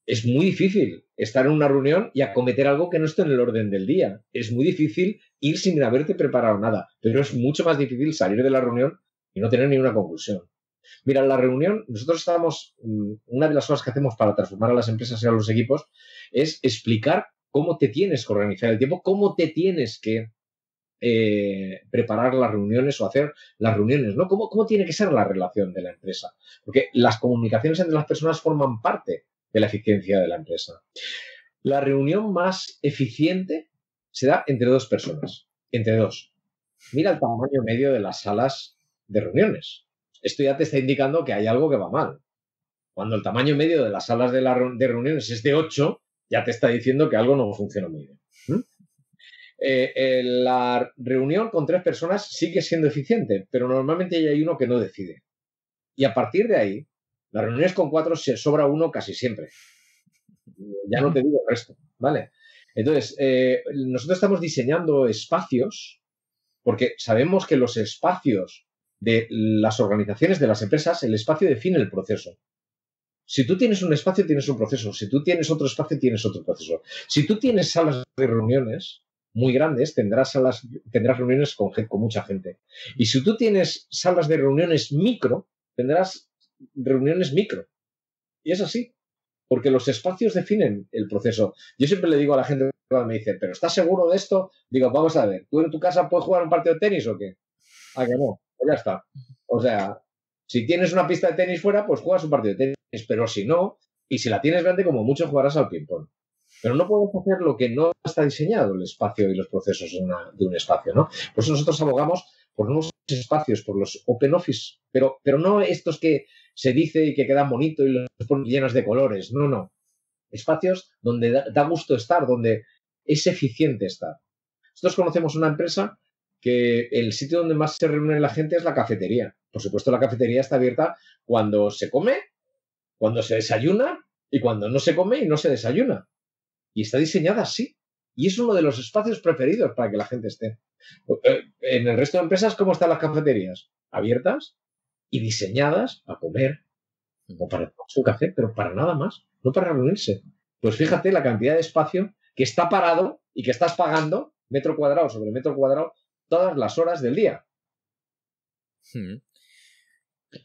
Es muy difícil estar en una reunión y acometer algo que no esté en el orden del día. Es muy difícil ir sin haberte preparado nada, pero es mucho más difícil salir de la reunión y no tener ninguna conclusión. Mira, en la reunión, nosotros una de las cosas que hacemos para transformar a las empresas y a los equipos es explicar cómo te tienes que organizar el tiempo, cómo te tienes que preparar las reuniones o hacer las reuniones, ¿no? ¿Cómo tiene que ser la relación de la empresa? Porque las comunicaciones entre las personas forman parte de la eficiencia de la empresa. La reunión más eficiente se da entre dos personas, entre dos. Mira el tamaño medio de las salas de reuniones. Esto ya te está indicando que hay algo que va mal. Cuando el tamaño medio de las salas de reuniones es de 8, ya te está diciendo que algo no funciona muy bien. La reunión con 3 personas sigue siendo eficiente, pero normalmente hay uno que no decide. Y a partir de ahí, las reuniones con 4 se sobra uno casi siempre. Ya no te digo el resto, ¿vale? Entonces, nosotros estamos diseñando espacios porque sabemos que los espacios de las organizaciones, de las empresas, el espacio define el proceso. Si tú tienes un espacio, tienes un proceso. Si tú tienes otro espacio, tienes otro proceso. Si tú tienes salas de reuniones muy grandes, tendrás reuniones con mucha gente. Y si tú tienes salas de reuniones micro, tendrás reuniones micro. Y es así, porque los espacios definen el proceso. Yo siempre le digo a la gente cuando me dice, ¿pero estás seguro de esto? Digo, vamos a ver, ¿tú en tu casa puedes jugar un partido de tenis o qué? ¿A que no? Pues ya está. O sea, si tienes una pista de tenis fuera, pues juegas un partido de tenis, pero si no, y si la tienes grande, como mucho jugarás al ping-pong. Pero no puedes hacer lo que no está diseñado el espacio y los procesos de un espacio, ¿no? Por eso nosotros abogamos por nuevos espacios, por los open office, pero no estos que se dice y que quedan bonitos y los ponen llenos de colores. No, no. Espacios donde da gusto estar, donde es eficiente estar. Nosotros conocemos una empresa que el sitio donde más se reúne la gente es la cafetería. Por supuesto, la cafetería está abierta cuando se come, cuando se desayuna y cuando no se come y no se desayuna. Y está diseñada así. Y es uno de los espacios preferidos para que la gente esté. En el resto de empresas, ¿cómo están las cafeterías? Abiertas y diseñadas para comer o para tomarse un café, pero para nada más, no para reunirse. Pues fíjate la cantidad de espacio que está parado y que estás pagando metro cuadrado sobre metro cuadrado todas las horas del día.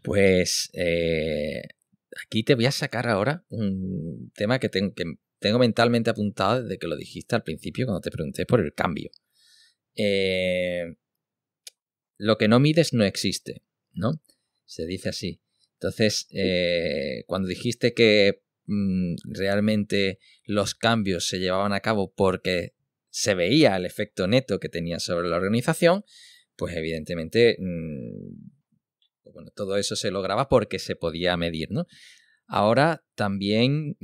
Pues aquí te voy a sacar ahora un tema que tengo mentalmente apuntado desde que lo dijiste al principio cuando te pregunté por el cambio. Lo que no mides no existe, ¿no? Se dice así. Entonces, cuando dijiste que realmente los cambios se llevaban a cabo porque se veía el efecto neto que tenía sobre la organización, pues evidentemente bueno, todo eso se lograba porque se podía medir, ¿no? Ahora también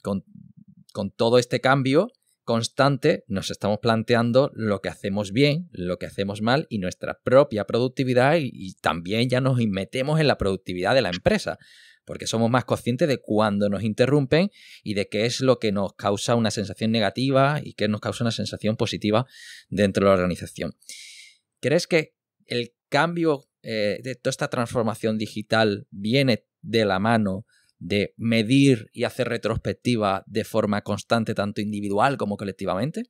con todo este cambio constante nos estamos planteando lo que hacemos bien, lo que hacemos mal y nuestra propia productividad y también ya nos metemos en la productividad de la empresa porque somos más conscientes de cuándo nos interrumpen y de qué es lo que nos causa una sensación negativa y qué nos causa una sensación positiva dentro de la organización. ¿Crees que el cambio de toda esta transformación digital viene de la mano de medir y hacer retrospectiva de forma constante, tanto individual como colectivamente?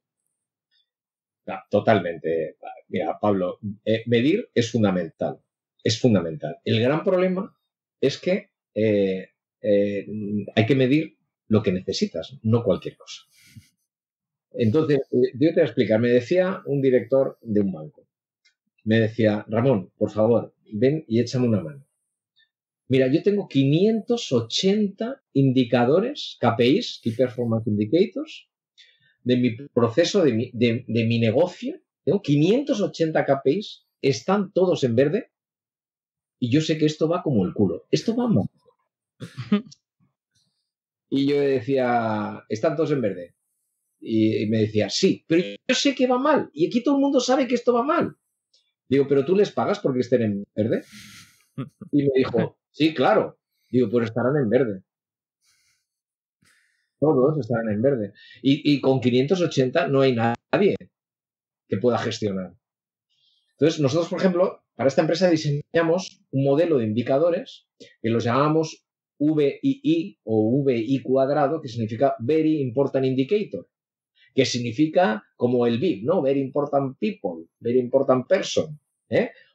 No, totalmente. Mira, Pablo, medir es fundamental. Es fundamental. El gran problema es que hay que medir lo que necesitas, no cualquier cosa. Entonces, yo te voy a explicar. Me decía un director de un banco. Me decía, Ramón, por favor, ven y échame una mano. Mira, yo tengo 580 indicadores, KPIs, Key Performance Indicators, de mi proceso, de mi negocio. Tengo 580 KPIs, están todos en verde y yo sé que esto va como el culo. Esto va mal. Y yo decía, están todos en verde. Y me decía, sí, pero yo sé que va mal. Y aquí todo el mundo sabe que esto va mal. Digo, ¿pero tú les pagas porque estén en verde? Y me dijo, sí, claro. Digo, pues estarán en verde. Todos estarán en verde. Y con 580 no hay nadie que pueda gestionar. Entonces, nosotros, por ejemplo, para esta empresa diseñamos un modelo de indicadores que los llamamos VII o VI cuadrado, que significa Very Important Indicator, que significa como el VIP, ¿no? Very Important People, Very Important Person.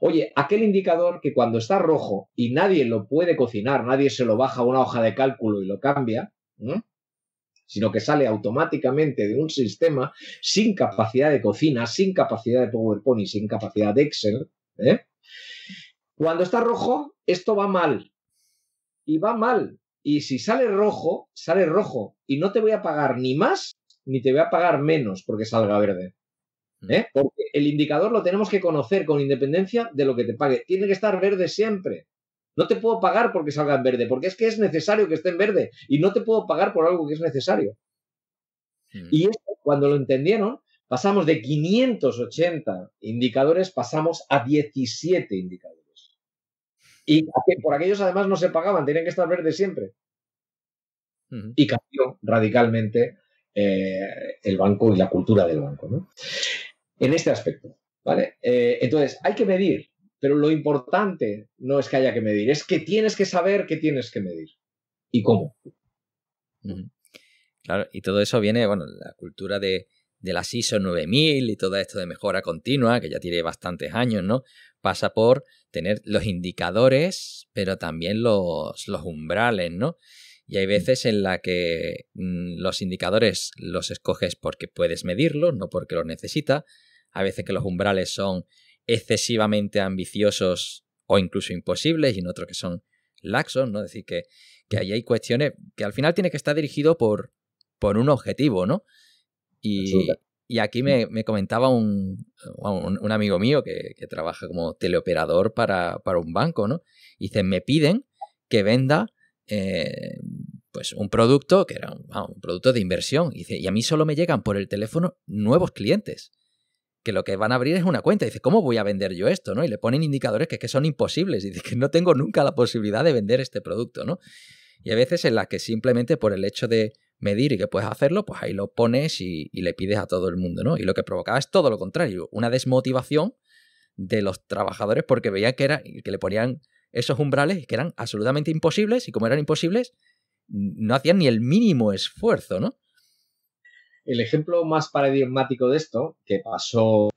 Oye, aquel indicador que cuando está rojo y nadie lo puede cocinar, nadie se lo baja a una hoja de cálculo y lo cambia, sino que sale automáticamente de un sistema sin capacidad de cocina, sin capacidad de PowerPoint y sin capacidad de Excel. Cuando está rojo, esto va mal. Y va mal. Y si sale rojo, sale rojo. Y no te voy a pagar ni más, ni te voy a pagar menos porque salga verde. Porque el indicador lo tenemos que conocer con independencia de lo que te pague. Tiene que estar verde siempre. No te puedo pagar porque salga en verde, porque es que es necesario que esté en verde y no te puedo pagar por algo que es necesario. Y esto, cuando lo entendieron, pasamos de 580 indicadores, pasamos a 17 indicadores. Y por aquellos además no se pagaban, tenían que estar verdes siempre. Y cambió radicalmente el banco y la cultura del banco, ¿no? En este aspecto, ¿vale? Entonces, hay que medir. Pero lo importante no es que haya que medir, es que tienes que saber qué tienes que medir y cómo. Claro, y todo eso viene, bueno, la cultura de las ISO 9000 y todo esto de mejora continua, que ya tiene bastantes años, ¿no? Pasa por tener los indicadores, pero también los umbrales, ¿no? Y hay veces en la que los indicadores los escoges porque puedes medirlos, no porque los necesitas. Hay veces que los umbrales son excesivamente ambiciosos o incluso imposibles y en otros que son laxos, ¿no? Es decir, que ahí hay cuestiones que al final tiene que estar dirigido por un objetivo, ¿no? Y aquí me comentaba un amigo mío que trabaja como teleoperador para un banco, ¿no? Y dice, me piden que venda pues un producto que era un producto de inversión. Y dice, y a mí solo me llegan por el teléfono nuevos clientes, que lo que van a abrir es una cuenta. Y dice, ¿cómo voy a vender yo esto? ¿No? Y le ponen indicadores que son imposibles. Y dice que no tengo nunca la posibilidad de vender este producto, ¿no? Y hay veces en las que simplemente por el hecho de medir y que puedes hacerlo, pues ahí lo pones y le pides a todo el mundo, ¿no? Y lo que provocaba es todo lo contrario, una desmotivación de los trabajadores porque veían que le ponían esos umbrales que eran absolutamente imposibles y como eran imposibles, no hacían ni el mínimo esfuerzo, ¿no? El ejemplo más paradigmático de esto, que pasó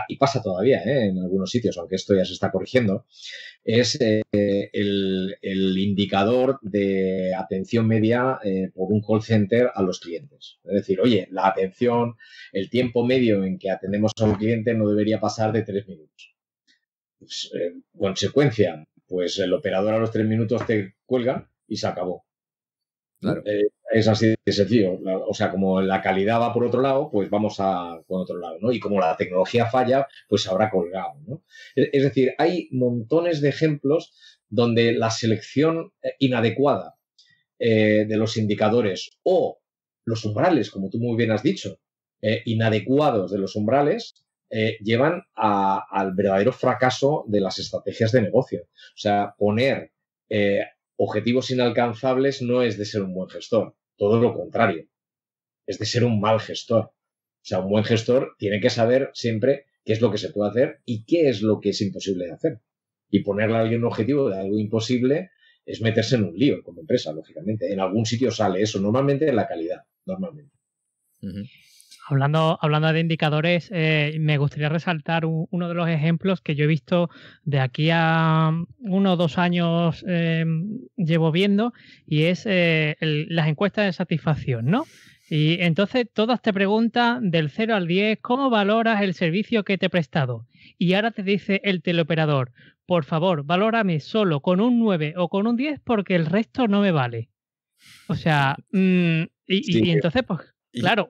y pasa todavía en algunos sitios, aunque esto ya se está corrigiendo, es el indicador de atención media por un call center a los clientes. Es decir, oye, la atención, el tiempo medio en que atendemos a un cliente no debería pasar de 3 minutos. Pues, consecuencia, pues el operador a los 3 minutos te cuelga y se acabó. Claro. Es así de sencillo. O sea, como la calidad va por otro lado, pues vamos con otro lado, ¿no? Y como la tecnología falla, pues habrá colgado, ¿no? Es decir, hay montones de ejemplos donde la selección inadecuada de los indicadores o los umbrales, como tú muy bien has dicho, inadecuados de los umbrales, llevan al verdadero fracaso de las estrategias de negocio. O sea, poner objetivos inalcanzables no es de ser un buen gestor, todo lo contrario, es de ser un mal gestor. O sea, un buen gestor tiene que saber siempre qué es lo que se puede hacer y qué es lo que es imposible de hacer. Y ponerle a alguien un objetivo de algo imposible es meterse en un lío como empresa, lógicamente. En algún sitio sale eso, normalmente en la calidad, normalmente. Hablando de indicadores, me gustaría resaltar uno de los ejemplos que yo he visto de aquí a 1 o 2 años llevo viendo, y es las encuestas de satisfacción, ¿no? Y entonces todas te preguntan del 0 al 10, ¿cómo valoras el servicio que te he prestado? Y ahora te dice el teleoperador, por favor, valórame solo con un 9 o con un 10 porque el resto no me vale. O sea, y entonces, pues, claro,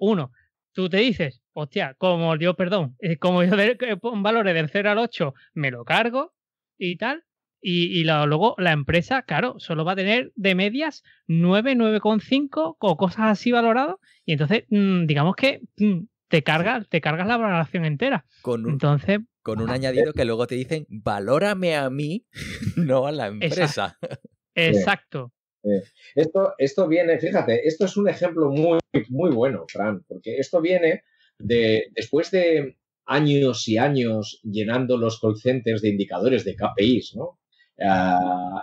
tú te dices, hostia, como yo valores del 0 al 8 me lo cargo y tal, Luego la empresa, claro, solo va a tener de medias 9, 9,5 o cosas así valorado. Y entonces, digamos que te cargas la valoración entera. Entonces, con un añadido que luego te dicen, valórame a mí, no a la empresa. Exacto. Esto viene, fíjate, esto es un ejemplo muy, muy bueno, Fran, porque esto viene después de años y años llenando los call centers de indicadores de KPIs, ¿no?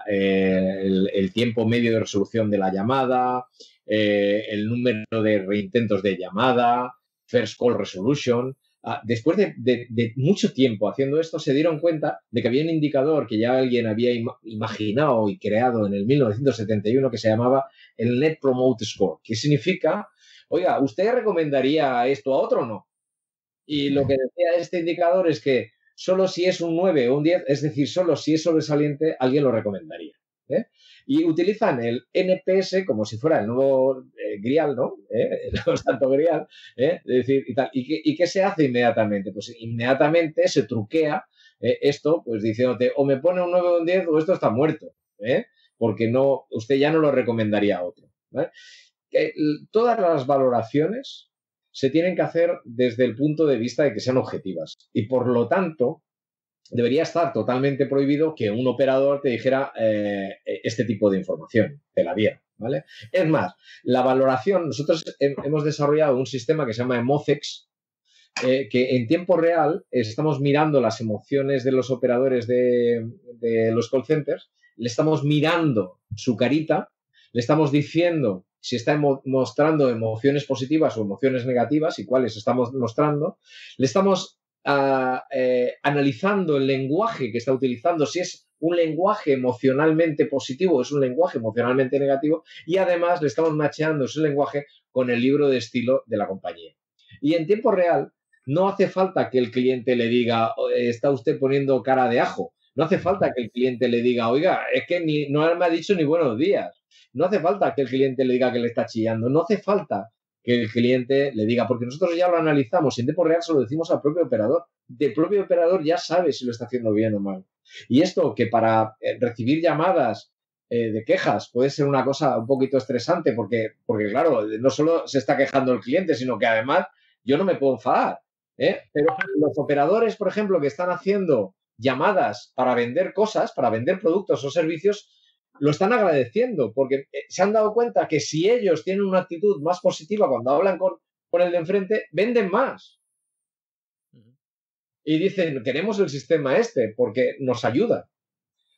El tiempo medio de resolución de la llamada, el número de reintentos de llamada, first call resolution. Después de mucho tiempo haciendo esto, se dieron cuenta de que había un indicador que ya alguien había imaginado y creado en el 1971 que se llamaba el Net Promoter Score, que significa, oiga, ¿usted recomendaría esto a otro o no? Y lo que decía este indicador es que solo si es un 9 o un 10, es decir, solo si es sobresaliente, alguien lo recomendaría. Y utilizan el NPS como si fuera el nuevo Grial, ¿no? El santo Grial, es decir, y tal. ¿Y qué se hace inmediatamente? Pues inmediatamente se truquea esto, pues diciéndote, o me pone un 9 o un 10 o esto está muerto, porque no, usted ya no lo recomendaría a otro. ¿Vale? Todas las valoraciones se tienen que hacer desde el punto de vista de que sean objetivas. Y por lo tanto, debería estar totalmente prohibido que un operador te dijera este tipo de información, te la diera, ¿vale? Es más, la valoración, nosotros hemos desarrollado un sistema que se llama Emocex, que en tiempo real estamos mirando las emociones de los operadores de los call centers, le estamos mirando su carita, le estamos diciendo si está mostrando emociones positivas o emociones negativas y cuáles estamos mostrando, le estamos analizando el lenguaje que está utilizando, si es un lenguaje emocionalmente positivo o es un lenguaje emocionalmente negativo, y además le estamos macheando ese lenguaje con el libro de estilo de la compañía. Y en tiempo real no hace falta que el cliente le diga, está usted poniendo cara de ajo. No hace falta que el cliente le diga, oiga, es que no me ha dicho ni buenos días. No hace falta que el cliente le diga que le está chillando. No hace falta que el cliente le diga, porque nosotros ya lo analizamos y en tiempo real se lo decimos al propio operador. El propio operador ya sabe si lo está haciendo bien o mal. Y esto que para recibir llamadas de quejas puede ser una cosa un poquito estresante porque claro, no solo se está quejando el cliente, sino que además yo no me puedo enfadar. Pero los operadores, por ejemplo, que están haciendo llamadas para vender cosas, para vender productos o servicios, lo están agradeciendo porque se han dado cuenta que si ellos tienen una actitud más positiva cuando hablan con el de enfrente, venden más. Y dicen, queremos el sistema porque nos ayuda.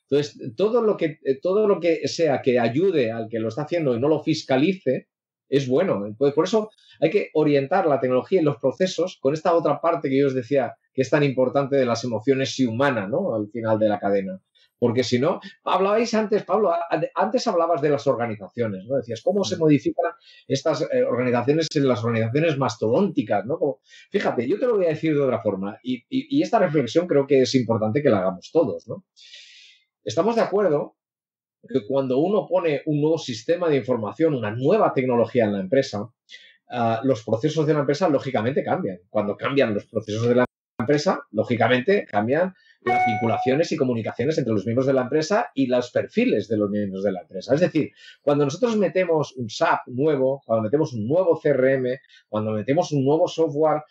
Entonces, todo lo que sea que ayude al que lo está haciendo y no lo fiscalice, es bueno. Entonces, por eso hay que orientar la tecnología y los procesos con esta otra parte que yo os decía que es tan importante de las emociones y humana, ¿no? Al final de la cadena. Porque si no, hablabais antes, Pablo, antes hablabas de las organizaciones, ¿no? Decías, ¿cómo se modifican estas organizaciones en las organizaciones mastodónticas, ¿no? Como, fíjate, yo te lo voy a decir de otra forma y esta reflexión creo que es importante que la hagamos todos, ¿no? Estamos de acuerdo que cuando uno pone un nuevo sistema de información, una nueva tecnología en la empresa, los procesos de la empresa lógicamente cambian. Cuando cambian los procesos de la empresa, lógicamente cambian las vinculaciones y comunicaciones entre los miembros de la empresa y los perfiles de los miembros de la empresa. Es decir, cuando nosotros metemos un SAP nuevo, cuando metemos un nuevo CRM, cuando metemos un nuevo software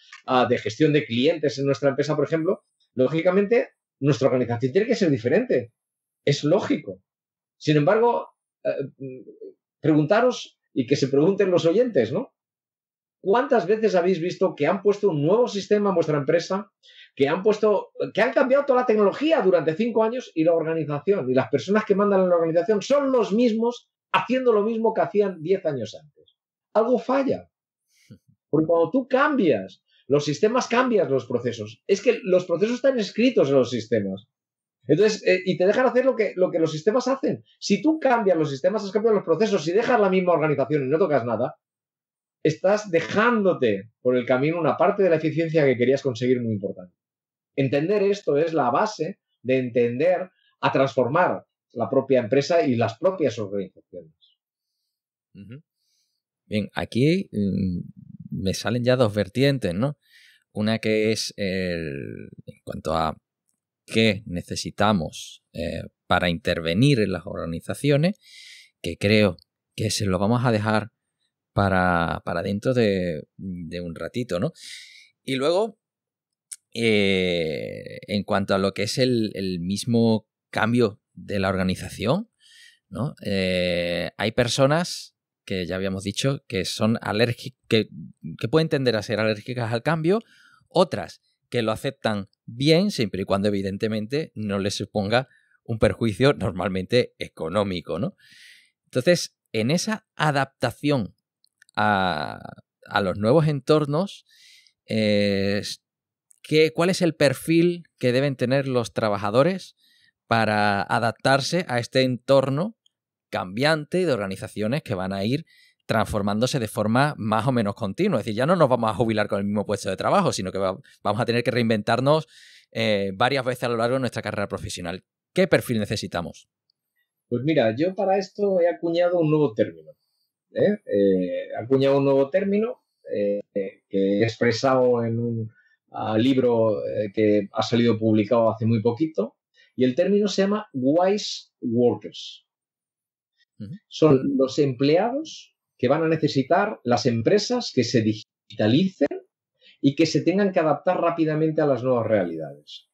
de gestión de clientes en nuestra empresa, por ejemplo, lógicamente nuestra organización tiene que ser diferente. Es lógico. Sin embargo, preguntaros y que se pregunten los oyentes, ¿no? ¿Cuántas veces habéis visto que han puesto un nuevo sistema en vuestra empresa, que han cambiado toda la tecnología durante 5 años y la organización y las personas que mandan en la organización son los mismos haciendo lo mismo que hacían 10 años antes? Algo falla. Porque cuando tú cambias los sistemas, cambias los procesos. Es que los procesos están escritos en los sistemas. Entonces, y te dejan hacer lo que los sistemas hacen. Si tú cambias los sistemas, has cambiado los procesos y dejas la misma organización y no tocas nada, estás dejándote por el camino una parte de la eficiencia que querías conseguir muy importante. Entender esto es la base de entender a transformar la propia empresa y las propias organizaciones. Bien, aquí me salen ya dos vertientes, ¿no? Una que es en cuanto a que necesitamos para intervenir en las organizaciones, que creo que se lo vamos a dejar para dentro de un ratito, ¿no? Y luego, en cuanto a lo que es el mismo cambio de la organización, ¿no? Hay personas que ya habíamos dicho que son alérgicas, que pueden tender a ser alérgicas al cambio, otras que lo aceptan bien, siempre y cuando evidentemente no les suponga un perjuicio normalmente económico, ¿no? Entonces, en esa adaptación a los nuevos entornos, ¿cuál es el perfil que deben tener los trabajadores para adaptarse a este entorno cambiante de organizaciones que van a ir transformándose de forma más o menos continua? Es decir, ya no nos vamos a jubilar con el mismo puesto de trabajo, sino que vamos a tener que reinventarnos varias veces a lo largo de nuestra carrera profesional. ¿Qué perfil necesitamos? Pues mira, yo para esto he acuñado un nuevo término. He acuñado un nuevo término que he expresado en un libro que ha salido publicado hace muy poquito, y el término se llama Wise Workers. Son los empleados que van a necesitar las empresas que se digitalicen y que se tengan que adaptar rápidamente a las nuevas realidades.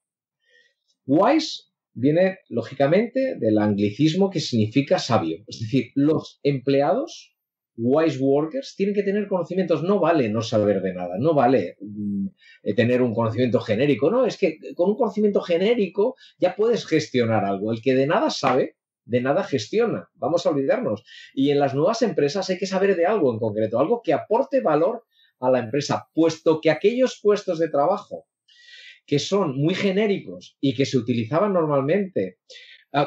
Wise viene, lógicamente, del anglicismo que significa sabio. Es decir, los empleados, wise workers, tienen que tener conocimientos. No vale no saber de nada, no vale tener un conocimiento genérico. No, es que con un conocimiento genérico ya puedes gestionar algo. El que de nada sabe, de nada gestiona. Vamos a olvidarnos. Y en las nuevas empresas hay que saber de algo en concreto, algo que aporte valor a la empresa, puesto que aquellos puestos de trabajo que son muy genéricos y que se utilizaban normalmente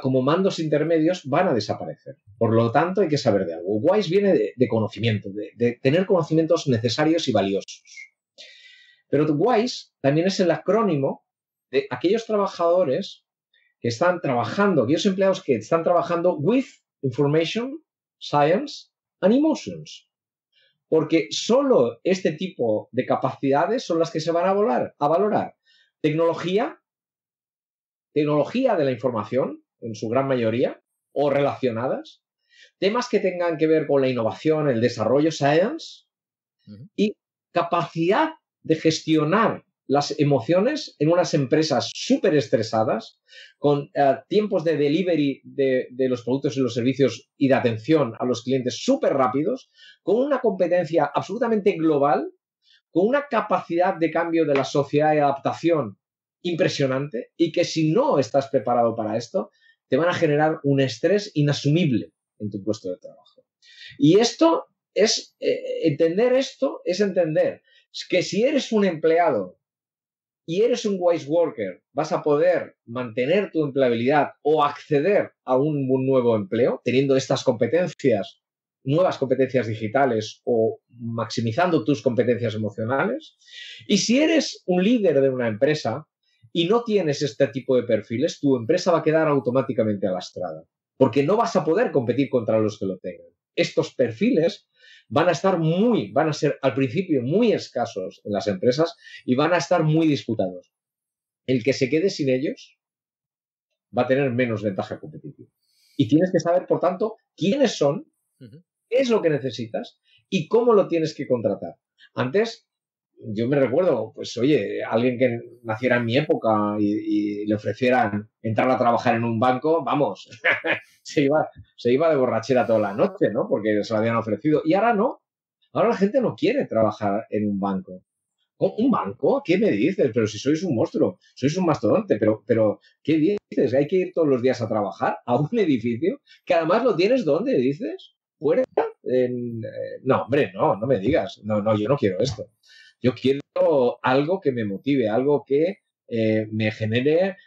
como mandos intermedios van a desaparecer. Por lo tanto, hay que saber de algo. Wise viene de conocimiento, de tener conocimientos necesarios y valiosos. Pero Wise también es el acrónimo de aquellos trabajadores que están trabajando, aquellos empleados que están trabajando with information, science and emotions. Porque solo este tipo de capacidades son las que se van a valorar. Tecnología de la información, en su gran mayoría, o relacionadas. Temas que tengan que ver con la innovación, el desarrollo, science, y capacidad de gestionar las emociones en unas empresas súper estresadas, con tiempos de delivery de los productos y los servicios y de atención a los clientes súper rápidos, con una competencia absolutamente global, con una capacidad de cambio de la sociedad y adaptación impresionante, y que si no estás preparado para esto, te van a generar un estrés inasumible en tu puesto de trabajo. Y esto es, entender que si eres un empleado y eres un wise worker, vas a poder mantener tu empleabilidad o acceder a un nuevo empleo, teniendo estas competencias, nuevas competencias digitales o maximizando tus competencias emocionales. Y si eres un líder de una empresa y no tienes este tipo de perfiles, tu empresa va a quedar automáticamente alastrada, porque no vas a poder competir contra los que lo tengan. Estos perfiles van a ser al principio muy escasos en las empresas y van a estar muy disputados. El que se quede sin ellos va a tener menos ventaja competitiva. Y tienes que saber, por tanto, quiénes son, qué es lo que necesitas y cómo lo tienes que contratar. Antes, yo me recuerdo, pues oye, alguien que naciera en mi época y le ofrecieran entrar a trabajar en un banco, vamos, se iba de borrachera toda la noche, ¿no? Porque se lo habían ofrecido. Y ahora no. Ahora la gente no quiere trabajar en un banco. ¿Un banco? ¿Qué me dices? Pero si sois un monstruo, sois un mastodonte, pero ¿qué dices? ¿Hay que ir todos los días a trabajar a un edificio? Que además lo tienes, ¿dónde dices? ¿Fuera? No, hombre, no me digas. No, yo no quiero esto. Yo quiero algo que me motive, algo que me genere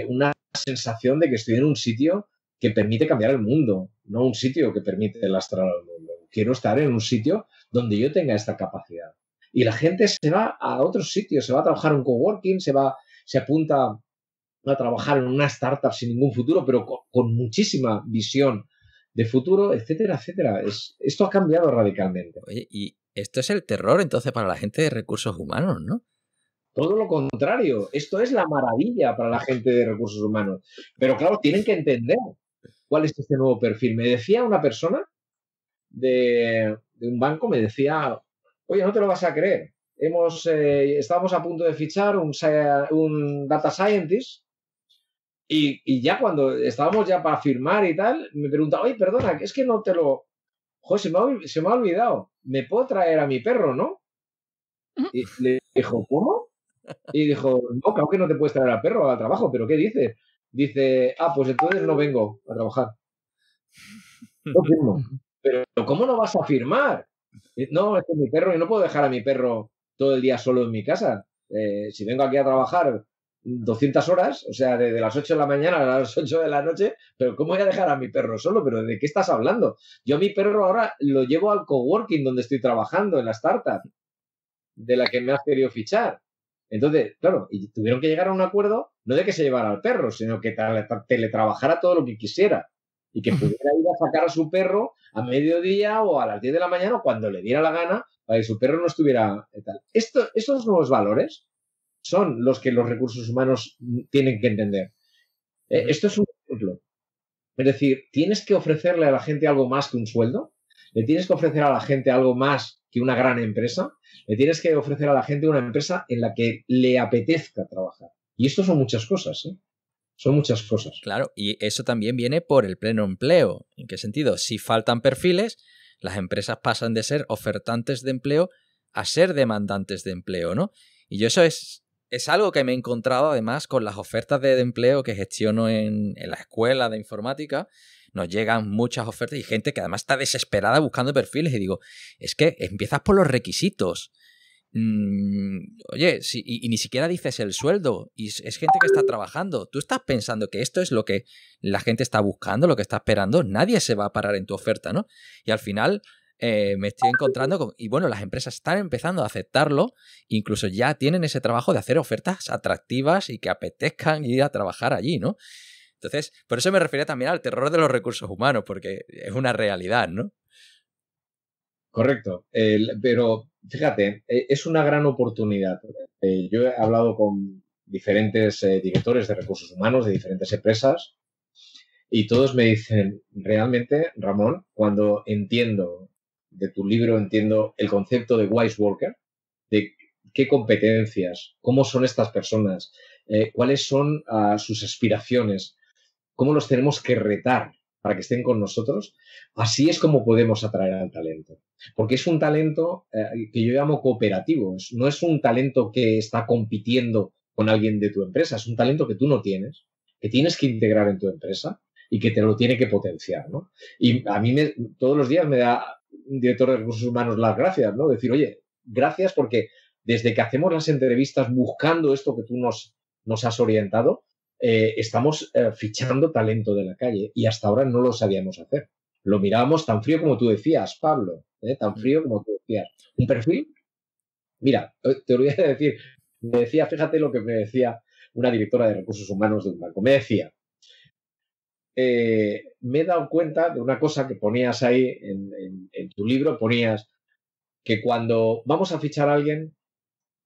una sensación de que estoy en un sitio que permite cambiar el mundo, no un sitio que permite lastrar al mundo. Quiero estar en un sitio donde yo tenga esta capacidad. Y la gente se va a otros sitios, se va a trabajar en un coworking, se apunta a trabajar en una startup sin ningún futuro, pero con muchísima visión de futuro, etcétera, etcétera. Esto ha cambiado radicalmente. Oye, y esto es el terror entonces para la gente de recursos humanos, ¿no? Todo lo contrario. Esto es la maravilla para la gente de recursos humanos. Pero claro, tienen que entender cuál es este nuevo perfil. Me decía una persona de un banco, me decía, oye, no te lo vas a creer. Estábamos a punto de fichar un data scientist y ya cuando estábamos ya para firmar y tal, me pregunta, oye, perdona, es que no te lo... Joder, se me ha olvidado. ¿Me puedo traer a mi perro, no? Y le dijo, ¿cómo? Y dijo, no, claro que no te puedes traer al perro al trabajo, ¿pero qué dices? Dice, pues entonces no vengo a trabajar. No firmo. Pero ¿cómo no vas a firmar? No, es que mi perro, yo no puedo dejar a mi perro todo el día solo en mi casa. Si vengo aquí a trabajar 200 horas, o sea, desde las 8 de la mañana a las 8 de la noche, pero ¿cómo voy a dejar a mi perro solo? ¿Pero de qué estás hablando? Yo a mi perro ahora lo llevo al coworking donde estoy trabajando, en la startup de la que me has querido fichar. Entonces, claro, y tuvieron que llegar a un acuerdo, no de que se llevara al perro, sino que teletrabajara todo lo que quisiera y que pudiera ir a sacar a su perro a mediodía o a las 10 de la mañana o cuando le diera la gana para que su perro no estuviera tal. Estos nuevos valores son los que los recursos humanos tienen que entender. Esto es un ejemplo. Es decir, tienes que ofrecerle a la gente algo más que un sueldo, le tienes que ofrecer a la gente algo más que una gran empresa, le tienes que ofrecer a la gente una empresa en la que le apetezca trabajar. Y esto son muchas cosas, ¿eh? Son muchas cosas. Claro, y eso también viene por el pleno empleo. ¿En qué sentido? Si faltan perfiles, las empresas pasan de ser ofertantes de empleo a ser demandantes de empleo, ¿no? Y yo eso es algo que me he encontrado además con las ofertas de empleo que gestiono en la escuela de informática. Nos llegan muchas ofertas y gente que además está desesperada buscando perfiles y digo, es que empiezas por los requisitos. Oye, y ni siquiera dices el sueldo y es gente que está trabajando. Tú estás pensando que esto es lo que la gente está buscando, lo que está esperando. Nadie se va a parar en tu oferta, ¿no? Y al final me estoy encontrando con... Y bueno, las empresas están empezando a aceptarlo. Incluso ya tienen ese trabajo de hacer ofertas atractivas y que apetezcan ir a trabajar allí, ¿no? Entonces, por eso me refería también al terror de los recursos humanos, porque es una realidad, ¿no? Correcto. Pero fíjate, es una gran oportunidad. Yo he hablado con diferentes directores de recursos humanos de diferentes empresas y todos me dicen, realmente, Ramón, cuando entiendo de tu libro, entiendo el concepto de wise worker, de qué competencias, cómo son estas personas, cuáles son sus aspiraciones, cómo los tenemos que retar para que estén con nosotros, así es como podemos atraer al talento. Porque es un talento que yo llamo cooperativo. No es un talento que está compitiendo con alguien de tu empresa, es un talento que tú no tienes, que tienes que integrar en tu empresa y que te lo tiene que potenciar, ¿no? Y a mí todos los días me da un director de recursos humanos las gracias, ¿no? Decir, oye, gracias porque desde que hacemos las entrevistas buscando esto que tú nos has orientado, estamos fichando talento de la calle y hasta ahora no lo sabíamos hacer. Lo mirábamos tan frío como tú decías, Pablo, tan frío como tú decías. Un perfil, mira, te lo voy a decir, me decía, fíjate lo que me decía una directora de recursos humanos de un banco, me decía, me he dado cuenta de una cosa que ponías ahí en tu libro, ponías que cuando vamos a fichar a alguien,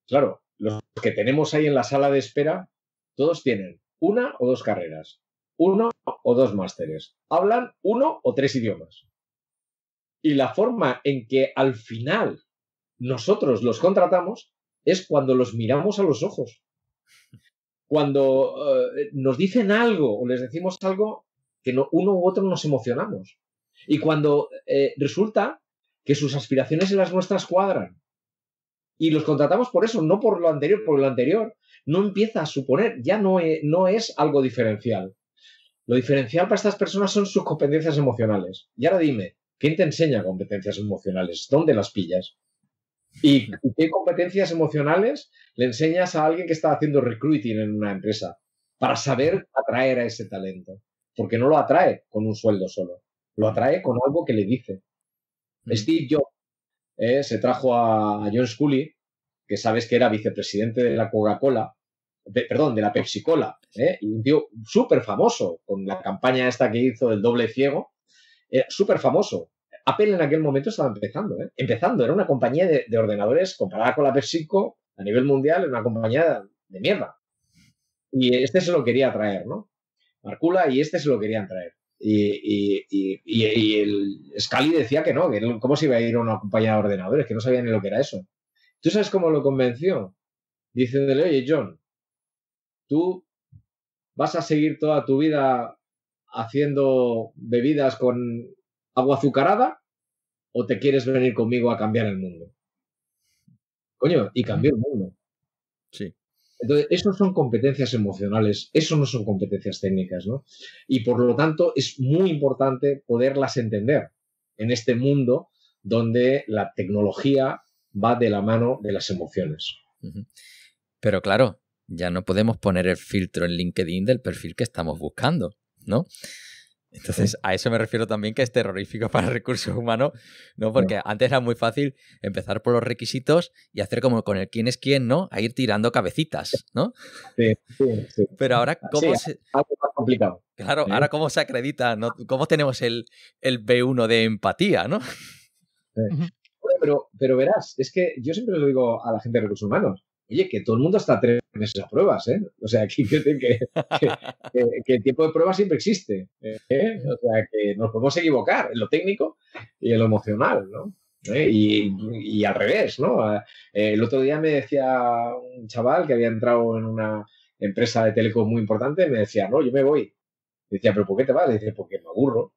claro, los que tenemos ahí en la sala de espera, todos tienen una o dos carreras, uno o dos másteres, hablan uno o tres idiomas. Y la forma en que al final nosotros los contratamos es cuando los miramos a los ojos. Cuando nos dicen algo o les decimos algo que uno u otro nos emocionamos. Y cuando resulta que sus aspiraciones y las nuestras cuadran. Y los contratamos por eso, no por lo anterior, porque lo anterior no empieza a suponer, ya no es algo diferencial. Lo diferencial para estas personas son sus competencias emocionales. Y ahora dime, ¿quién te enseña competencias emocionales? ¿Dónde las pillas? ¿Y qué competencias emocionales le enseñas a alguien que está haciendo recruiting en una empresa para saber atraer a ese talento? Porque no lo atrae con un sueldo solo, lo atrae con algo que le dice. Steve Jobs se trajo a John Sculley, que sabes que era vicepresidente de la Coca-Cola, de la Pepsi-Cola, y un tío súper famoso con la campaña esta que hizo del doble ciego, súper famoso. Apple en aquel momento estaba empezando, era una compañía de ordenadores comparada con la PepsiCo, a nivel mundial, una compañía de mierda. Y este se lo quería traer, ¿no? Marcula y este se lo querían traer. Y el Scali decía que no, que cómo se iba a ir a una compañía de ordenadores, que no sabía ni lo que era eso. ¿Tú sabes cómo lo convenció? Diciéndole, oye, John, tú vas a seguir toda tu vida haciendo bebidas con agua azucarada o te quieres venir conmigo a cambiar el mundo. Coño, y cambió el mundo. Sí. Entonces, eso son competencias emocionales, eso no son competencias técnicas, ¿no? Y por lo tanto es muy importante poderlas entender en este mundo donde la tecnología va de la mano de las emociones. Pero claro, ya no podemos poner el filtro en LinkedIn del perfil que estamos buscando, ¿no? Entonces, a eso me refiero también, que es terrorífico para recursos humanos, ¿no? Porque antes era muy fácil empezar por los requisitos y hacer como con el quién es quién, ¿no? A ir tirando cabecitas, ¿no? Sí. Pero ahora, ¿cómo se...? Algo más complicado. Claro, ahora ¿cómo se acredita? ¿No? ¿Cómo tenemos el B1 de empatía, ¿no? Pero verás, es que yo siempre lo digo a la gente de recursos humanos. Oye, que todo el mundo está a 3 meses a pruebas, ¿eh? O sea, que el tiempo de prueba siempre existe, ¿eh? O sea, que nos podemos equivocar en lo técnico y en lo emocional, ¿no? Y al revés, ¿no? El otro día me decía un chaval que había entrado en una empresa de telecom muy importante, me decía, no, yo me voy. Decía, ¿pero por qué te vas? Dice, porque me aburro.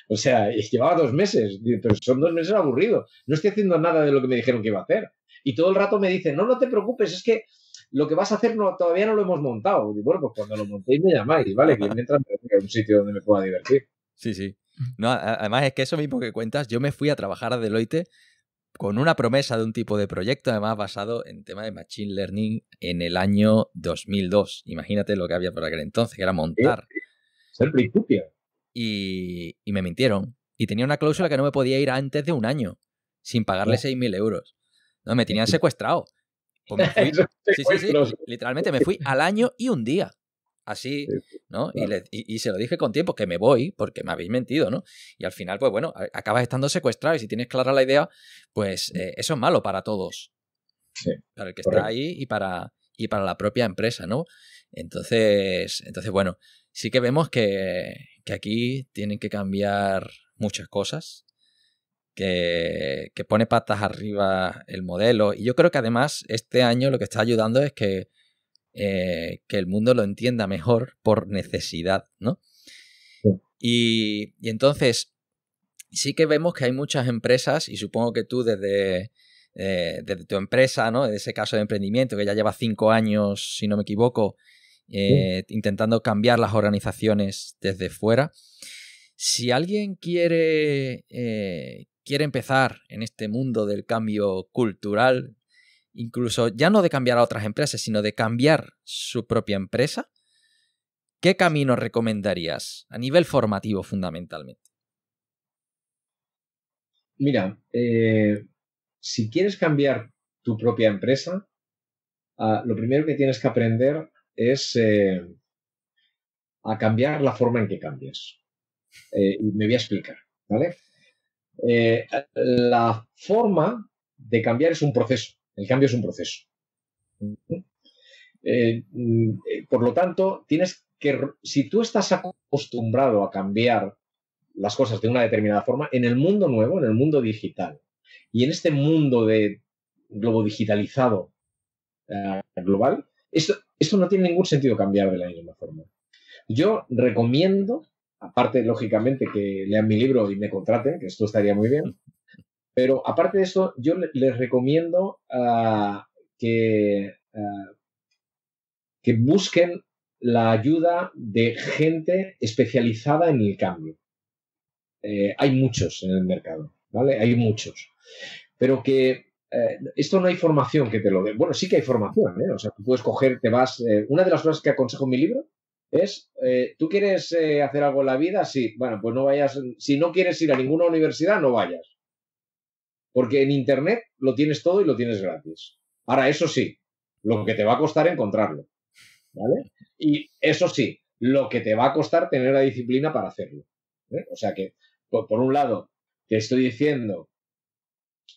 O sea, llevaba 2 meses, pero son 2 meses aburridos. No estoy haciendo nada de lo que me dijeron que iba a hacer. Y todo el rato me dicen, no te preocupes, es que lo que vas a hacer todavía no lo hemos montado. Y bueno, pues cuando lo montéis me llamáis, ¿vale? Que mientras me tenga un sitio donde me pueda divertir. Sí. No, además es que eso mismo que cuentas, yo me fui a trabajar a Deloitte con una promesa de un tipo de proyecto, además basado en tema de Machine Learning en el año 2002. Imagínate lo que había por aquel entonces, que era montar. Es el principio. Y me mintieron. Y tenía una cláusula que no me podía ir antes de un año, sin pagarle 6.000 euros. No, me tenían secuestrado. Pues me fui, sí. Literalmente me fui al año y un día. Así, ¿no? Y se lo dije con tiempo, que me voy porque me habéis mentido, ¿no? Y al final, pues bueno, acabas estando secuestrado y si tienes clara la idea, pues eso es malo para todos. Sí, para el que está ahí y para la propia empresa, ¿no? Entonces bueno, sí que vemos que aquí tienen que cambiar muchas cosas, que pone patas arriba el modelo. Y yo creo que además este año lo que está ayudando es que el mundo lo entienda mejor por necesidad, ¿no? Sí. Y entonces sí que vemos que hay muchas empresas, y supongo que tú desde tu empresa, ¿no? En ese caso de emprendimiento que ya lleva 5 años, si no me equivoco, intentando cambiar las organizaciones desde fuera. Si alguien quiere empezar en este mundo del cambio cultural, incluso ya no de cambiar a otras empresas, sino de cambiar su propia empresa, ¿qué camino recomendarías a nivel formativo fundamentalmente? Mira, si quieres cambiar tu propia empresa, lo primero que tienes que aprender es a cambiar la forma en que cambias. Y me voy a explicar, ¿vale? La forma de cambiar es un proceso. El cambio es un proceso. Por lo tanto, si tú estás acostumbrado a cambiar las cosas de una determinada forma, en el mundo nuevo, en el mundo digital, y en este mundo de globo digitalizado global, esto no tiene ningún sentido cambiar de la misma forma. Yo recomiendo, aparte, lógicamente, que lean mi libro y me contraten, que esto estaría muy bien, pero aparte de eso, yo les recomiendo que busquen la ayuda de gente especializada en el cambio. Hay muchos en el mercado, ¿vale? Hay muchos. Pero que esto no hay formación que te lo dé. Bueno, sí que hay formación, ¿eh? O sea, tú puedes coger, una de las cosas que aconsejo en mi libro es, ¿tú quieres hacer algo en la vida? Sí. Bueno, pues no vayas. Si no quieres ir a ninguna universidad, no vayas. Porque en Internet lo tienes todo y lo tienes gratis. Ahora, eso sí, lo que te va a costar encontrarlo, ¿vale? Y eso sí, lo que te va a costar tener la disciplina para hacerlo, ¿eh? O sea que, por un lado, te estoy diciendo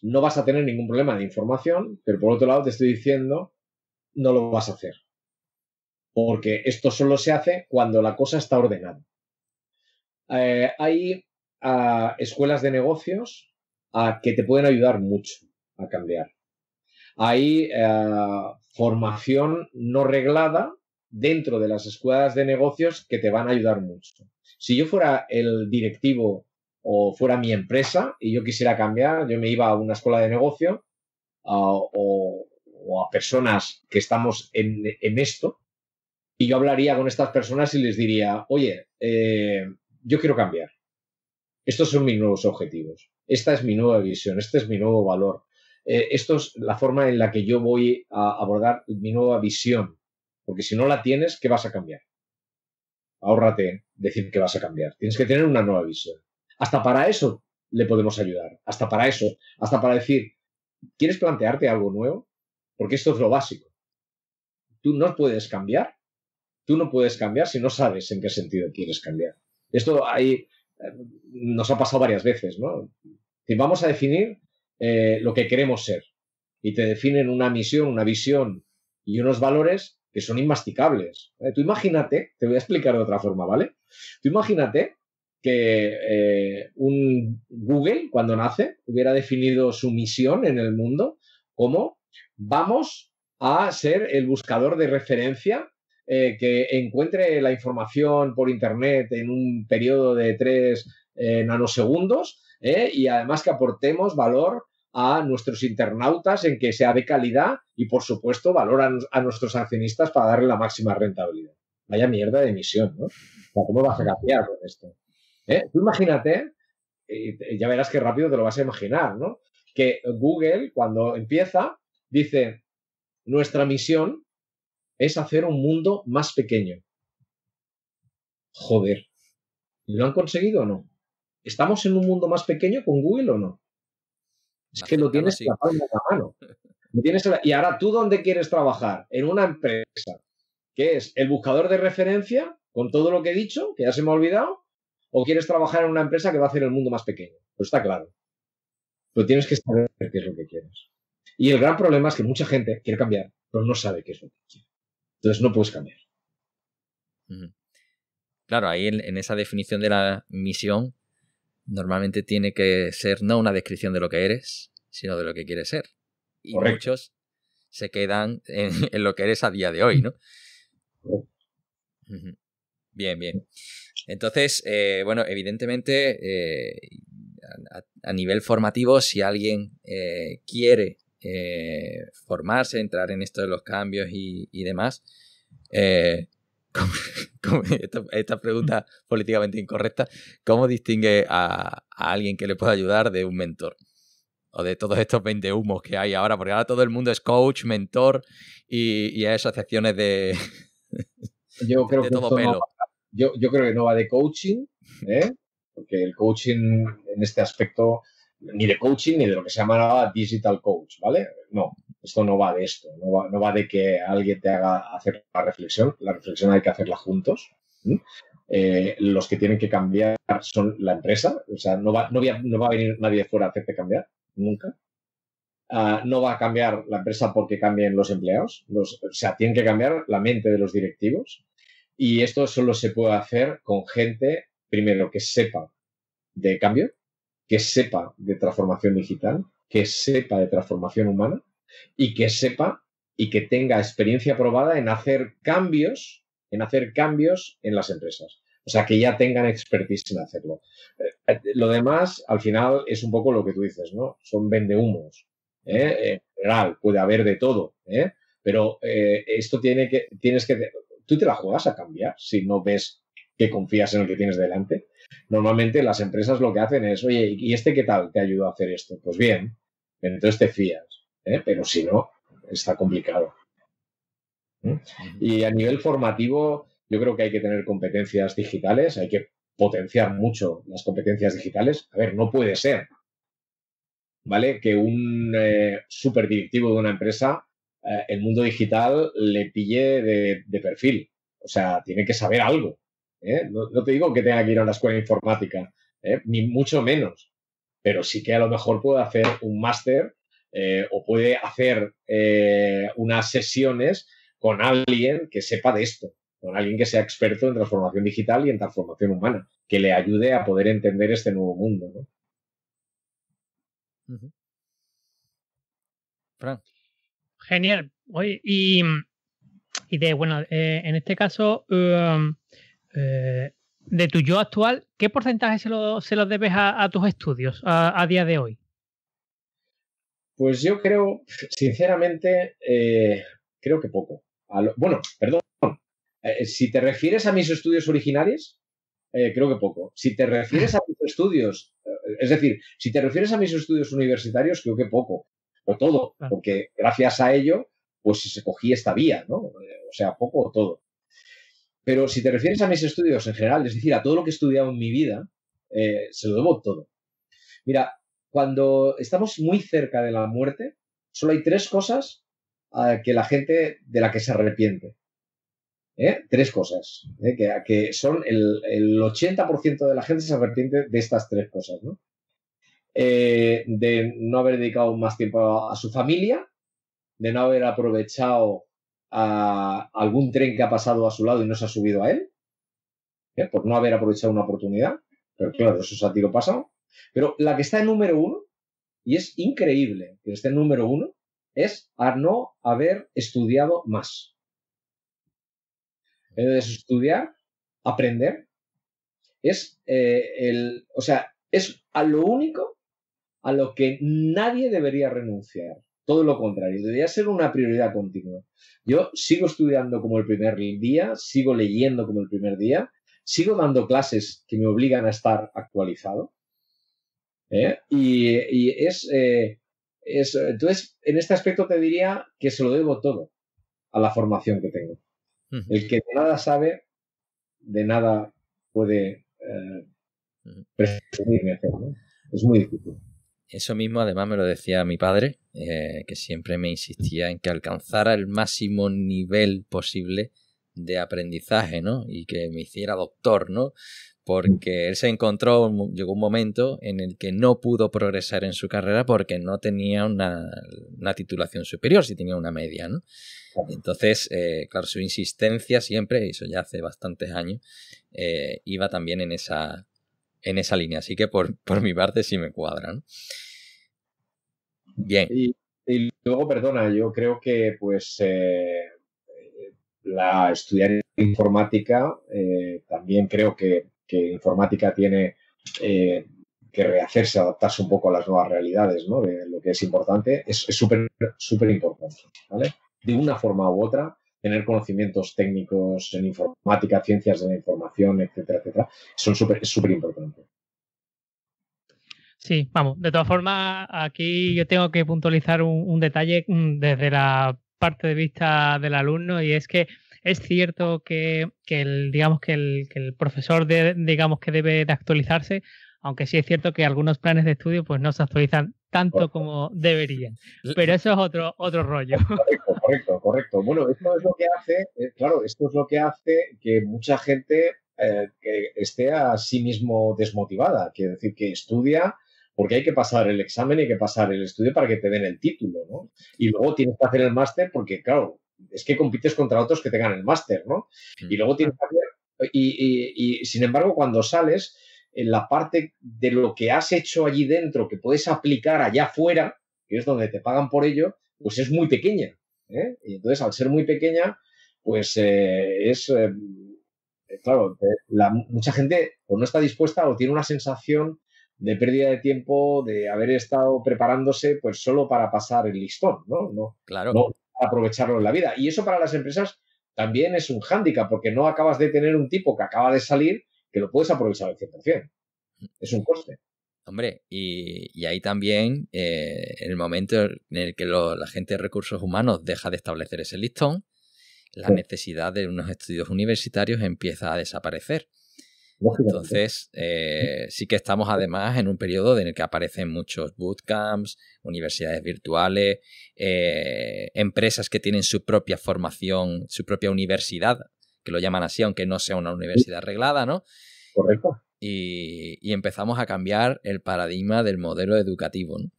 no vas a tener ningún problema de información, pero por otro lado te estoy diciendo, no lo vas a hacer. Porque esto solo se hace cuando la cosa está ordenada. Hay escuelas de negocios que te pueden ayudar mucho a cambiar. Hay formación no reglada dentro de las escuelas de negocios que te van a ayudar mucho. Si yo fuera el directivo o fuera mi empresa y yo quisiera cambiar, yo me iba a una escuela de negocio o a personas que estamos en esto y yo hablaría con estas personas y les diría, oye, yo quiero cambiar. Estos son mis nuevos objetivos. Esta es mi nueva visión. Este es mi nuevo valor. Esto es la forma en la que yo voy a abordar mi nueva visión. Porque si no la tienes, ¿qué vas a cambiar? Ahórrate decir que vas a cambiar. Tienes que tener una nueva visión. Hasta para eso le podemos ayudar. Hasta para eso. Hasta para decir, ¿quieres plantearte algo nuevo? Porque esto es lo básico. Tú no puedes cambiar. Tú no puedes cambiar si no sabes en qué sentido quieres cambiar. Esto ahí nos ha pasado varias veces, ¿no? Si vamos a definir lo que queremos ser y te definen una misión, una visión y unos valores que son inmasticables. Tú imagínate, te voy a explicar de otra forma, ¿vale? Tú imagínate que un Google, cuando nace, hubiera definido su misión en el mundo como vamos a ser el buscador de referencia que encuentre la información por Internet en un periodo de 3 nanosegundos y además que aportemos valor a nuestros internautas en que sea de calidad y, por supuesto, valor a nuestros accionistas para darle la máxima rentabilidad. Vaya mierda de misión, ¿no? O sea, ¿cómo vas a cambiar con esto? Tú imagínate, ya verás qué rápido te lo vas a imaginar, ¿no? Que Google, cuando empieza, dice, nuestra misión es hacer un mundo más pequeño. Joder. ¿Lo han conseguido o no? ¿Estamos en un mundo más pequeño con Google o no? Es que lo tienes en la palma de la mano. Y ahora, ¿tú dónde quieres trabajar? En una empresa que es el buscador de referencia, con todo lo que he dicho, que ya se me ha olvidado, o quieres trabajar en una empresa que va a hacer el mundo más pequeño. Pues está claro. Pero tienes que saber qué es lo que quieres. Y el gran problema es que mucha gente quiere cambiar, pero no sabe qué es lo que quiere. Entonces no puedes cambiar. Claro, ahí en esa definición de la misión normalmente tiene que ser no una descripción de lo que eres, sino de lo que quieres ser. Y correcto, muchos se quedan en lo que eres a día de hoy, ¿no? Bien, bien. Entonces, bueno, evidentemente, a nivel formativo, si alguien quiere formarse, entrar en esto de los cambios y demás, esta pregunta políticamente incorrecta, ¿cómo distingue a alguien que le pueda ayudar de un mentor? O de todos estos vendehumos que hay ahora, porque ahora todo el mundo es coach, mentor y hay asociaciones de, yo creo de que todo pelo. Yo creo que no va de coaching, porque el coaching en este aspecto, ni de coaching ni de lo que se llama digital coach, ¿vale? No, esto no va de esto, no va de que alguien te haga hacer la reflexión hay que hacerla juntos. Los que tienen que cambiar son la empresa, o sea, no va a venir nadie fuera a hacerte cambiar, nunca. No va a cambiar la empresa porque cambien los empleados, o sea, tienen que cambiar la mente de los directivos. Y esto solo se puede hacer con gente, primero, que sepa de cambio, que sepa de transformación digital, que sepa de transformación humana y que sepa y que tenga experiencia probada en hacer cambios en las empresas. O sea, que ya tengan expertise en hacerlo. Lo demás, al final, es un poco lo que tú dices, ¿no? Son vendehumos. En general, puede haber de todo, pero esto tienes que... Tú te la juegas a cambiar si no ves que confías en el que tienes delante. Normalmente las empresas lo que hacen es, oye, ¿y este qué tal te ayudó a hacer esto? Pues bien, entonces te fías, pero si no, está complicado. Y a nivel formativo, yo creo que hay que tener competencias digitales, hay que potenciar mucho las competencias digitales. A ver, no puede ser, ¿vale? Que un superdirectivo de una empresa el mundo digital le pille de perfil. O sea, tiene que saber algo. No te digo que tenga que ir a una escuela de informática, ni mucho menos. pero sí que a lo mejor puede hacer un máster o puede hacer unas sesiones con alguien que sepa de esto, con alguien que sea experto en transformación digital y en transformación humana, que le ayude a poder entender este nuevo mundo, ¿no? Fran. Genial. Oye, en este caso, de tu yo actual, ¿qué porcentaje se lo debes a tus estudios a día de hoy? Pues yo creo, sinceramente, creo que poco. Bueno, perdón. Si te refieres a mis estudios originales, creo que poco. Si te refieres a mis estudios, es decir, si te refieres a mis estudios universitarios, creo que poco. O todo, Claro. porque gracias a ello, pues se cogí esta vía, ¿no? O sea, poco o todo. Pero si te refieres a mis estudios en general, es decir, a todo lo que he estudiado en mi vida, se lo debo todo. Mira, cuando estamos muy cerca de la muerte, solo hay 3 cosas que la gente de la que se arrepiente. 3 cosas, que son el 80% de la gente se arrepiente de estas 3 cosas, ¿no? De no haber dedicado más tiempo a su familia, de no haber aprovechado a algún tren que ha pasado a su lado y no se ha subido a él, por no haber aprovechado una oportunidad, pero claro, eso es a tiro pasado. Pero la que está en número 1, y es increíble que esté en número 1, es a no haber estudiado más. Es estudiar, aprender, es es a lo único a lo que nadie debería renunciar. Todo lo contrario, debería ser una prioridad continua. Yo sigo estudiando como el primer día, sigo leyendo como el primer día, sigo dando clases que me obligan a estar actualizado. Entonces, en este aspecto te diría que se lo debo todo a la formación que tengo. El que de nada sabe, de nada puede prescindir, ¿no? Es muy difícil. Eso mismo además me lo decía mi padre, que siempre me insistía en que alcanzara el máximo nivel posible de aprendizaje, ¿no? Y que me hiciera doctor, ¿no? Porque él se encontró, llegó un momento en el que no pudo progresar en su carrera porque no tenía una titulación superior, si tenía una media, ¿no? Entonces, claro, su insistencia siempre, y eso ya hace bastantes años, iba también en esa línea. Así que por mi parte sí me cuadra, ¿no? Bien. Y luego, perdona, yo creo que pues estudiar informática, también creo que informática tiene que rehacerse, adaptarse un poco a las nuevas realidades, ¿no? De lo que es importante, es súper importante, ¿vale? De una forma u otra, tener conocimientos técnicos en informática, ciencias de la información, etcétera, etcétera, es súper importante. Sí, vamos, de todas formas, aquí yo tengo que puntualizar un detalle desde la parte de vista del alumno, y es que es cierto que el profesor digamos que debe de actualizarse, aunque sí es cierto que algunos planes de estudio pues no se actualizan tanto como deberían. Pero eso es otro rollo. Correcto. Bueno, esto es lo que hace que mucha gente que esté a sí mismo desmotivada. Quiere decir que estudia porque hay que pasar el examen y hay que pasar el estudio para que te den el título, ¿no? Y luego tienes que hacer el máster porque, claro, es que compites contra otros que tengan el máster, ¿no? Y luego tienes que hacer... Y sin embargo, cuando sales, en la parte de lo que has hecho allí dentro que puedes aplicar allá afuera, que es donde te pagan por ello, pues es muy pequeña. Y entonces, al ser muy pequeña, pues claro, mucha gente o no está dispuesta o tiene una sensación de pérdida de tiempo, de haber estado preparándose pues solo para pasar el listón, ¿no? Claro. No aprovecharlo en la vida. Y eso para las empresas también es un hándicap, porque no acabas de tener un tipo que acaba de salir que lo puedes aprovechar al 100%. Es un coste. Hombre, y ahí también, en el momento en el que la gente de recursos humanos deja de establecer ese listón, la necesidad de unos estudios universitarios empieza a desaparecer. Entonces, sí que estamos además en un periodo en el que aparecen muchos bootcamps, universidades virtuales, empresas que tienen su propia formación, su propia universidad, que lo llaman así, aunque no sea una universidad reglada, ¿no? Correcto. y empezamos a cambiar el paradigma del modelo educativo, ¿no?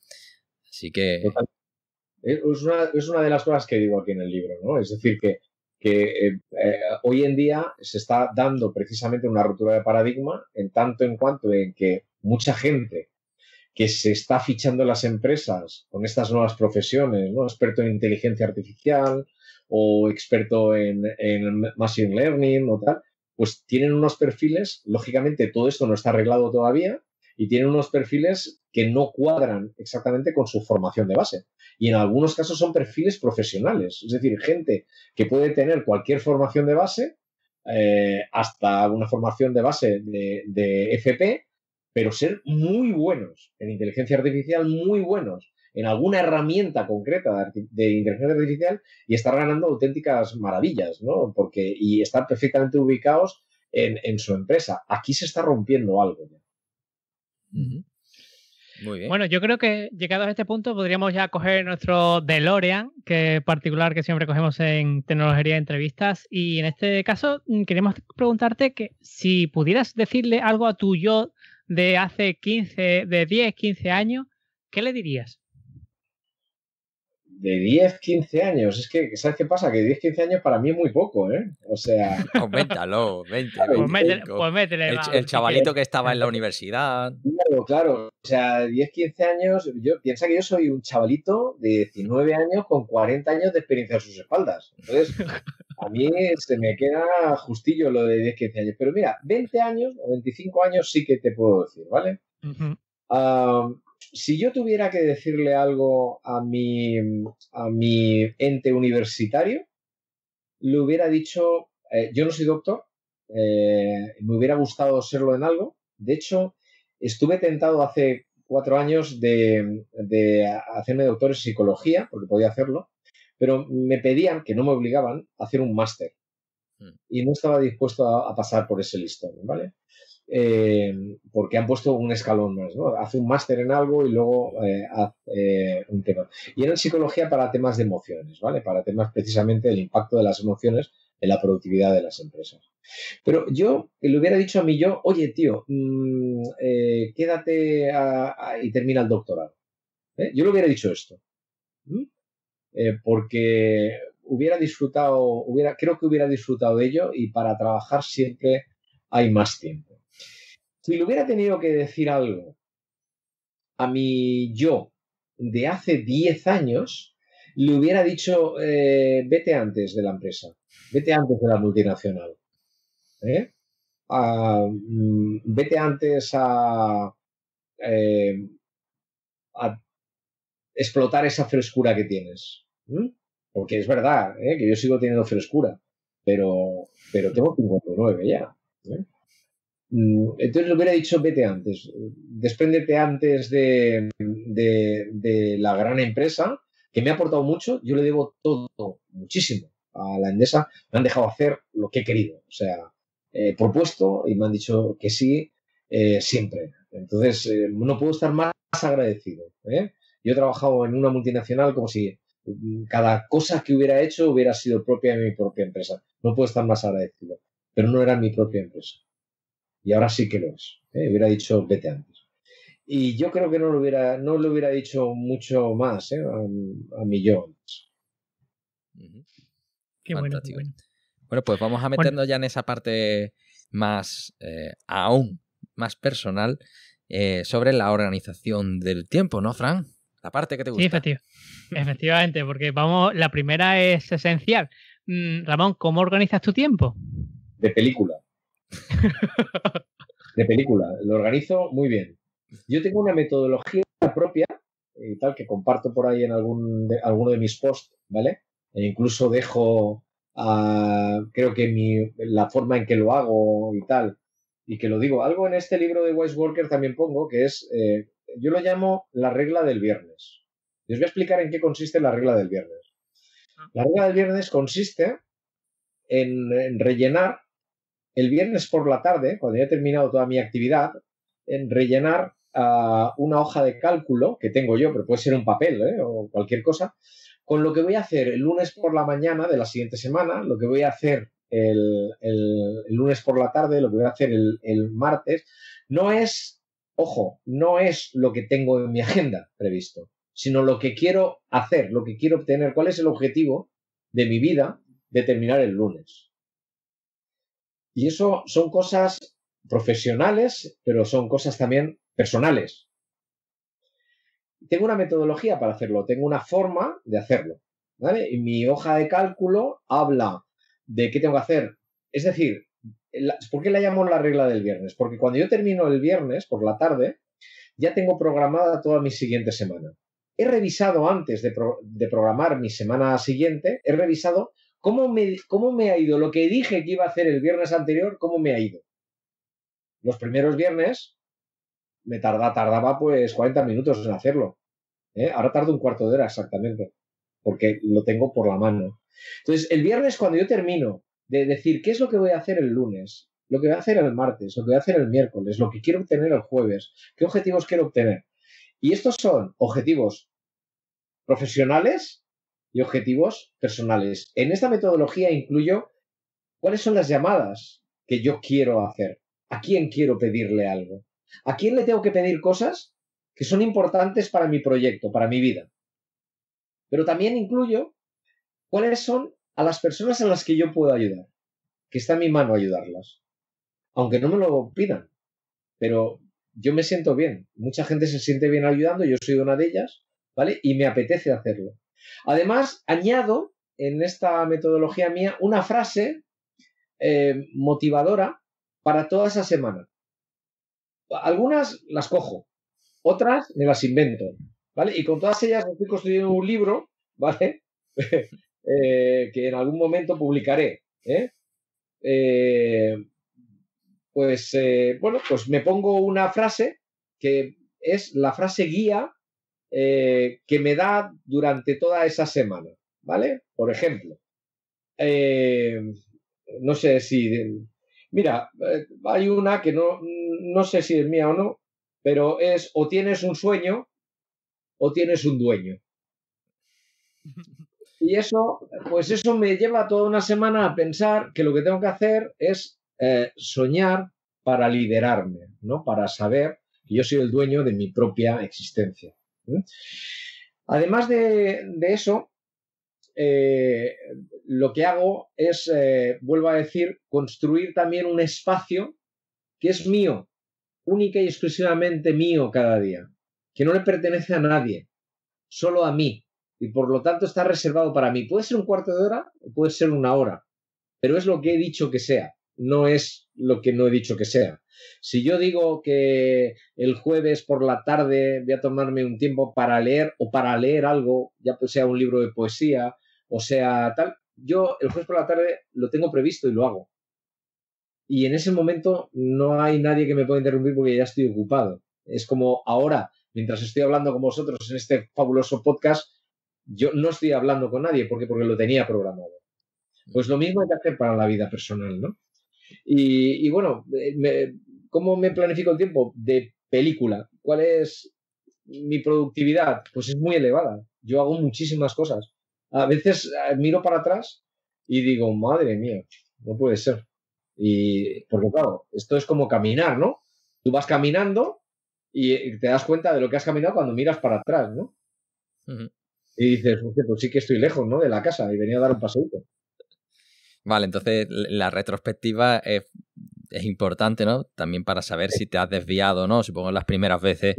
Así que... Es una de las cosas que digo aquí en el libro, ¿no? Es decir, que hoy en día se está dando precisamente una ruptura de paradigma en tanto en cuanto en que mucha gente que se está fichando en las empresas con estas nuevas profesiones, ¿no? Experto en inteligencia artificial o experto en machine learning o tal, pues tienen unos perfiles, lógicamente todo esto no está arreglado todavía, y tienen unos perfiles que no cuadran exactamente con su formación de base. Y en algunos casos son perfiles profesionales, es decir, gente que puede tener cualquier formación de base, hasta una formación de base de FP, pero ser muy buenos en inteligencia artificial, muy buenos en alguna herramienta concreta de inteligencia artificial y estar ganando auténticas maravillas, ¿no? Y estar perfectamente ubicados en su empresa. Aquí se está rompiendo algo ya. Muy bien. Bueno, yo creo que llegados a este punto podríamos ya coger nuestro DeLorean, que particular que siempre cogemos en tecnología de entrevistas. Y en este caso queremos preguntarte que si pudieras decirle algo a tu yo de hace 10, 15 años, ¿qué le dirías? De 10, 15 años. Es que, ¿sabes qué pasa? Que 10, 15 años para mí es muy poco, ¿eh? O sea... Auméntalo, 20, Pues 25. métele, El chavalito que estaba en la universidad. Claro. O sea, 10, 15 años... Piensa que yo soy un chavalito de 19 años con 40 años de experiencia a sus espaldas. Entonces, a mí se me queda justillo lo de 10, 15 años. Pero mira, 20 años o 25 años sí que te puedo decir, ¿vale? Si yo tuviera que decirle algo a mi ente universitario, le hubiera dicho, yo no soy doctor, me hubiera gustado serlo en algo. De hecho, estuve tentado hace 4 años de hacerme doctor en psicología, porque podía hacerlo, pero me pedían, que no me obligaban, a hacer un máster. Y no estaba dispuesto a pasar por ese listón, ¿vale? Porque han puesto un escalón más, ¿no? Hace un máster en algo y luego hace un tema. Y era en psicología para temas de emociones, ¿vale? Para temas precisamente del impacto de las emociones en la productividad de las empresas. Pero yo le hubiera dicho a mí oye, tío, quédate y termina el doctorado. Yo le hubiera dicho esto. Porque creo que hubiera disfrutado de ello, y para trabajar siempre hay más tiempo. Si le hubiera tenido que decir algo a mi yo de hace 10 años, le hubiera dicho, vete antes de la empresa, vete antes de la multinacional, vete antes a explotar esa frescura que tienes. Porque es verdad, que yo sigo teniendo frescura, pero tengo 59 ya. Entonces le hubiera dicho, vete antes, despréndete antes de la gran empresa, que me ha aportado mucho. Yo le debo todo, muchísimo a la Endesa. Me han dejado hacer lo que he querido, o sea, propuesto, y me han dicho que sí, siempre. Entonces no puedo estar más agradecido. Yo he trabajado en una multinacional como si cada cosa que hubiera hecho hubiera sido propia de mi propia empresa. No puedo estar más agradecido, pero no era mi propia empresa. Y ahora sí que lo es. Hubiera dicho, vete antes. Y yo creo que no le hubiera dicho mucho más a mi yo antes. Qué bueno, qué bueno. Bueno, pues vamos a meternos ya en esa parte más, aún más personal, sobre la organización del tiempo, ¿no, Fran? La parte que te gusta. Sí, efectivamente, porque la primera es esencial. Ramón, ¿cómo organizas tu tiempo? De película. Lo organizo muy bien. Yo tengo una metodología propia y tal, que comparto por ahí en alguno de mis posts, ¿vale? E incluso dejo, creo que la forma en que lo hago y tal, y que lo digo. Algo en este libro de Wise Worker también pongo, que es, yo lo llamo la regla del viernes. Y os voy a explicar en qué consiste la regla del viernes. La regla del viernes consiste en rellenar el viernes por la tarde, cuando ya he terminado toda mi actividad, en rellenar una hoja de cálculo que tengo yo, pero puede ser un papel o cualquier cosa, con lo que voy a hacer el lunes por la mañana de la siguiente semana, lo que voy a hacer el lunes por la tarde, lo que voy a hacer el martes, no es, ojo, no es lo que tengo en mi agenda previsto, sino lo que quiero hacer, lo que quiero obtener, cuál es el objetivo de mi vida de terminar el lunes. Y eso son cosas profesionales, pero son cosas también personales. Tengo una metodología para hacerlo, tengo una forma de hacerlo, ¿vale? Y mi hoja de cálculo habla de qué tengo que hacer. Es decir, ¿por qué la llamo la regla del viernes? Porque cuando yo termino el viernes por la tarde, ya tengo programada toda mi siguiente semana. He revisado antes de programar mi semana siguiente, he revisado cómo me ha ido lo que dije que iba a hacer el viernes anterior, cómo me ha ido. Los primeros viernes me tardaba pues 40 minutos en hacerlo. Ahora tardo un cuarto de hora exactamente, porque lo tengo por la mano. Entonces, el viernes cuando yo termino de decir qué es lo que voy a hacer el lunes, lo que voy a hacer el martes, lo que voy a hacer el miércoles, lo que quiero obtener el jueves, qué objetivos quiero obtener. Y estos son objetivos profesionales y objetivos personales. En esta metodología incluyo cuáles son las llamadas que yo quiero hacer, a quién quiero pedirle algo, a quién le tengo que pedir cosas que son importantes para mi proyecto, para mi vida. Pero también incluyo cuáles son a las personas a las que yo puedo ayudar, que está en mi mano ayudarlas, aunque no me lo pidan, pero yo me siento bien. Mucha gente se siente bien ayudando, yo soy una de ellas, ¿vale? Y me apetece hacerlo. Además, añado en esta metodología mía una frase motivadora para toda esa semana. Algunas las cojo, otras me las invento, ¿vale? Y con todas ellas estoy construyendo un libro, ¿vale? Que en algún momento publicaré, pues me pongo una frase que es la frase guía que me da durante toda esa semana, ¿vale? Por ejemplo, no sé si... Mira, hay una que no sé si es mía o no, pero es o tienes un sueño o tienes un dueño. Y eso, pues eso me lleva toda una semana a pensar que lo que tengo que hacer es soñar para liderarme, ¿no? Para saber que yo soy el dueño de mi propia existencia. Además de eso, lo que hago es, vuelvo a decir, construir también un espacio que es mío, única y exclusivamente mío cada día, que no le pertenece a nadie, solo a mí, y por lo tanto está reservado para mí. Puede ser un cuarto de hora o puede ser una hora, pero es lo que he dicho que sea, no es lo que no he dicho que sea. Si yo digo que el jueves por la tarde voy a tomarme un tiempo para leer o para leer algo, ya pues sea un libro de poesía o sea tal, yo el jueves por la tarde lo tengo previsto y lo hago. Y en ese momento no hay nadie que me pueda interrumpir porque ya estoy ocupado. Es como ahora, mientras estoy hablando con vosotros en este fabuloso podcast, yo no estoy hablando con nadie porque lo tenía programado. Pues lo mismo hay que hacer para la vida personal, ¿no? Y bueno, ¿cómo me planifico el tiempo? De película. ¿Cuál es mi productividad? Pues es muy elevada. Yo hago muchísimas cosas. A veces miro para atrás y digo, madre mía, no puede ser. Y porque claro, esto es como caminar, ¿no? Tú vas caminando y te das cuenta de lo que has caminado cuando miras para atrás, ¿no? Uh-huh. Y dices, pues sí que estoy lejos, ¿no? De la casa y venía a dar un paseíto. Vale, entonces la retrospectiva es importante, ¿no? También para saber si te has desviado o no. Supongo las primeras veces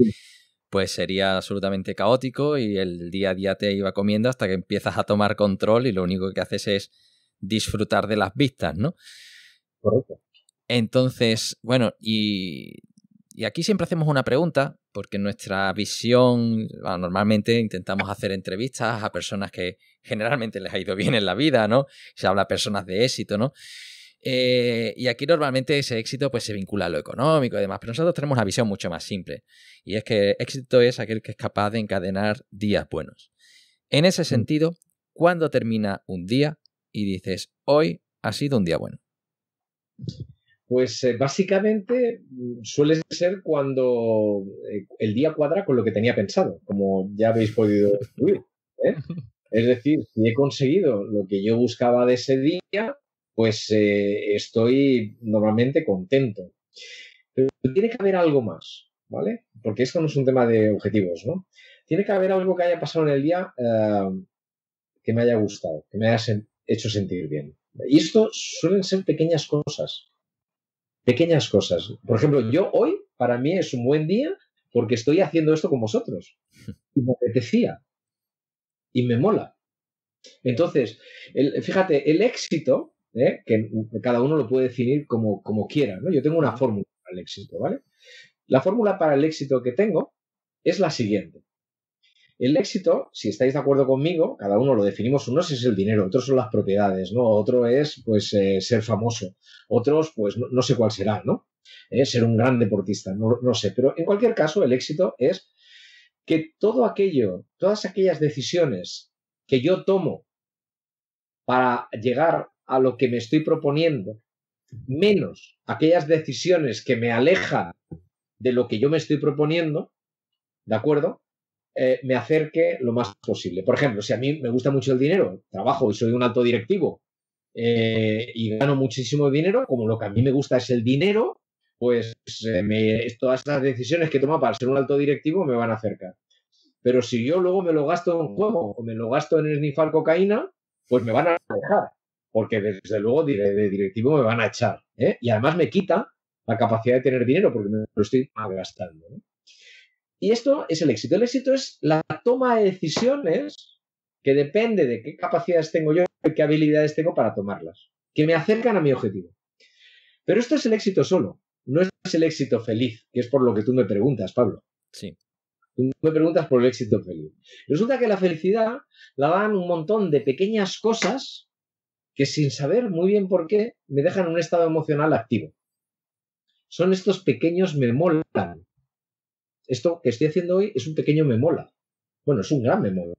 pues sería absolutamente caótico y el día a día te iba comiendo hasta que empiezas a tomar control y lo único que haces es disfrutar de las vistas, ¿no? Correcto. Entonces, bueno, y aquí siempre hacemos una pregunta, porque en nuestra visión, bueno, normalmente intentamos hacer entrevistas a personas que generalmente les ha ido bien en la vida, ¿no? Se habla de personas de éxito, ¿no? Y aquí normalmente ese éxito pues se vincula a lo económico y demás, pero nosotros tenemos una visión mucho más simple, y es que éxito es aquel que es capaz de encadenar días buenos. En ese sentido, ¿cuándo termina un día y dices, hoy ha sido un día bueno? Pues básicamente suele ser cuando el día cuadra con lo que tenía pensado, como ya habéis podido descubrir, ¿eh? Es decir, si he conseguido lo que yo buscaba de ese día, pues estoy normalmente contento. Pero tiene que haber algo más, ¿vale? Porque esto no es un tema de objetivos, ¿no? Tiene que haber algo que haya pasado en el día que me haya gustado, que me haya hecho sentir bien. Y esto suelen ser pequeñas cosas. Pequeñas cosas. Por ejemplo, yo hoy, para mí es un buen día porque estoy haciendo esto con vosotros. Y me apetecía. Y me mola. Entonces, fíjate, el éxito, que cada uno lo puede definir como quiera, ¿no? Yo tengo una fórmula para el éxito, ¿vale? La fórmula para el éxito que tengo es la siguiente. El éxito, si estáis de acuerdo conmigo, cada uno lo definimos, unos es el dinero, otros son las propiedades, ¿no? Otro es, pues, ser famoso. Otros, pues, no sé cuál será, ¿no? Ser un gran deportista, no sé. Pero en cualquier caso, el éxito es que todo aquello, todas aquellas decisiones que yo tomo para llegar a lo que me estoy proponiendo, menos aquellas decisiones que me alejan de lo que yo me estoy proponiendo, ¿de acuerdo? Me acerque lo más posible. Por ejemplo, si a mí me gusta mucho el dinero, trabajo y soy un alto directivo y gano muchísimo dinero, como lo que a mí me gusta es el dinero, pues todas las decisiones que tomo para ser un alto directivo me van a acercar. Pero si yo luego me lo gasto en juego o me lo gasto en esnifar cocaína, pues me van a alejar, porque desde luego de directivo me van a echar. Y además me quita la capacidad de tener dinero porque me lo estoy malgastando, ¿no? Y esto es el éxito. El éxito es la toma de decisiones que depende de qué capacidades tengo yo y qué habilidades tengo para tomarlas, que me acercan a mi objetivo. Pero esto es el éxito solo, no es el éxito feliz, que es por lo que tú me preguntas, Pablo. Sí. Tú me preguntas por el éxito feliz. Resulta que la felicidad la dan un montón de pequeñas cosas que sin saber muy bien por qué me dejan en un estado emocional activo. Son estos pequeños me molan. Esto que estoy haciendo hoy es un pequeño me mola. Bueno, es un gran me mola.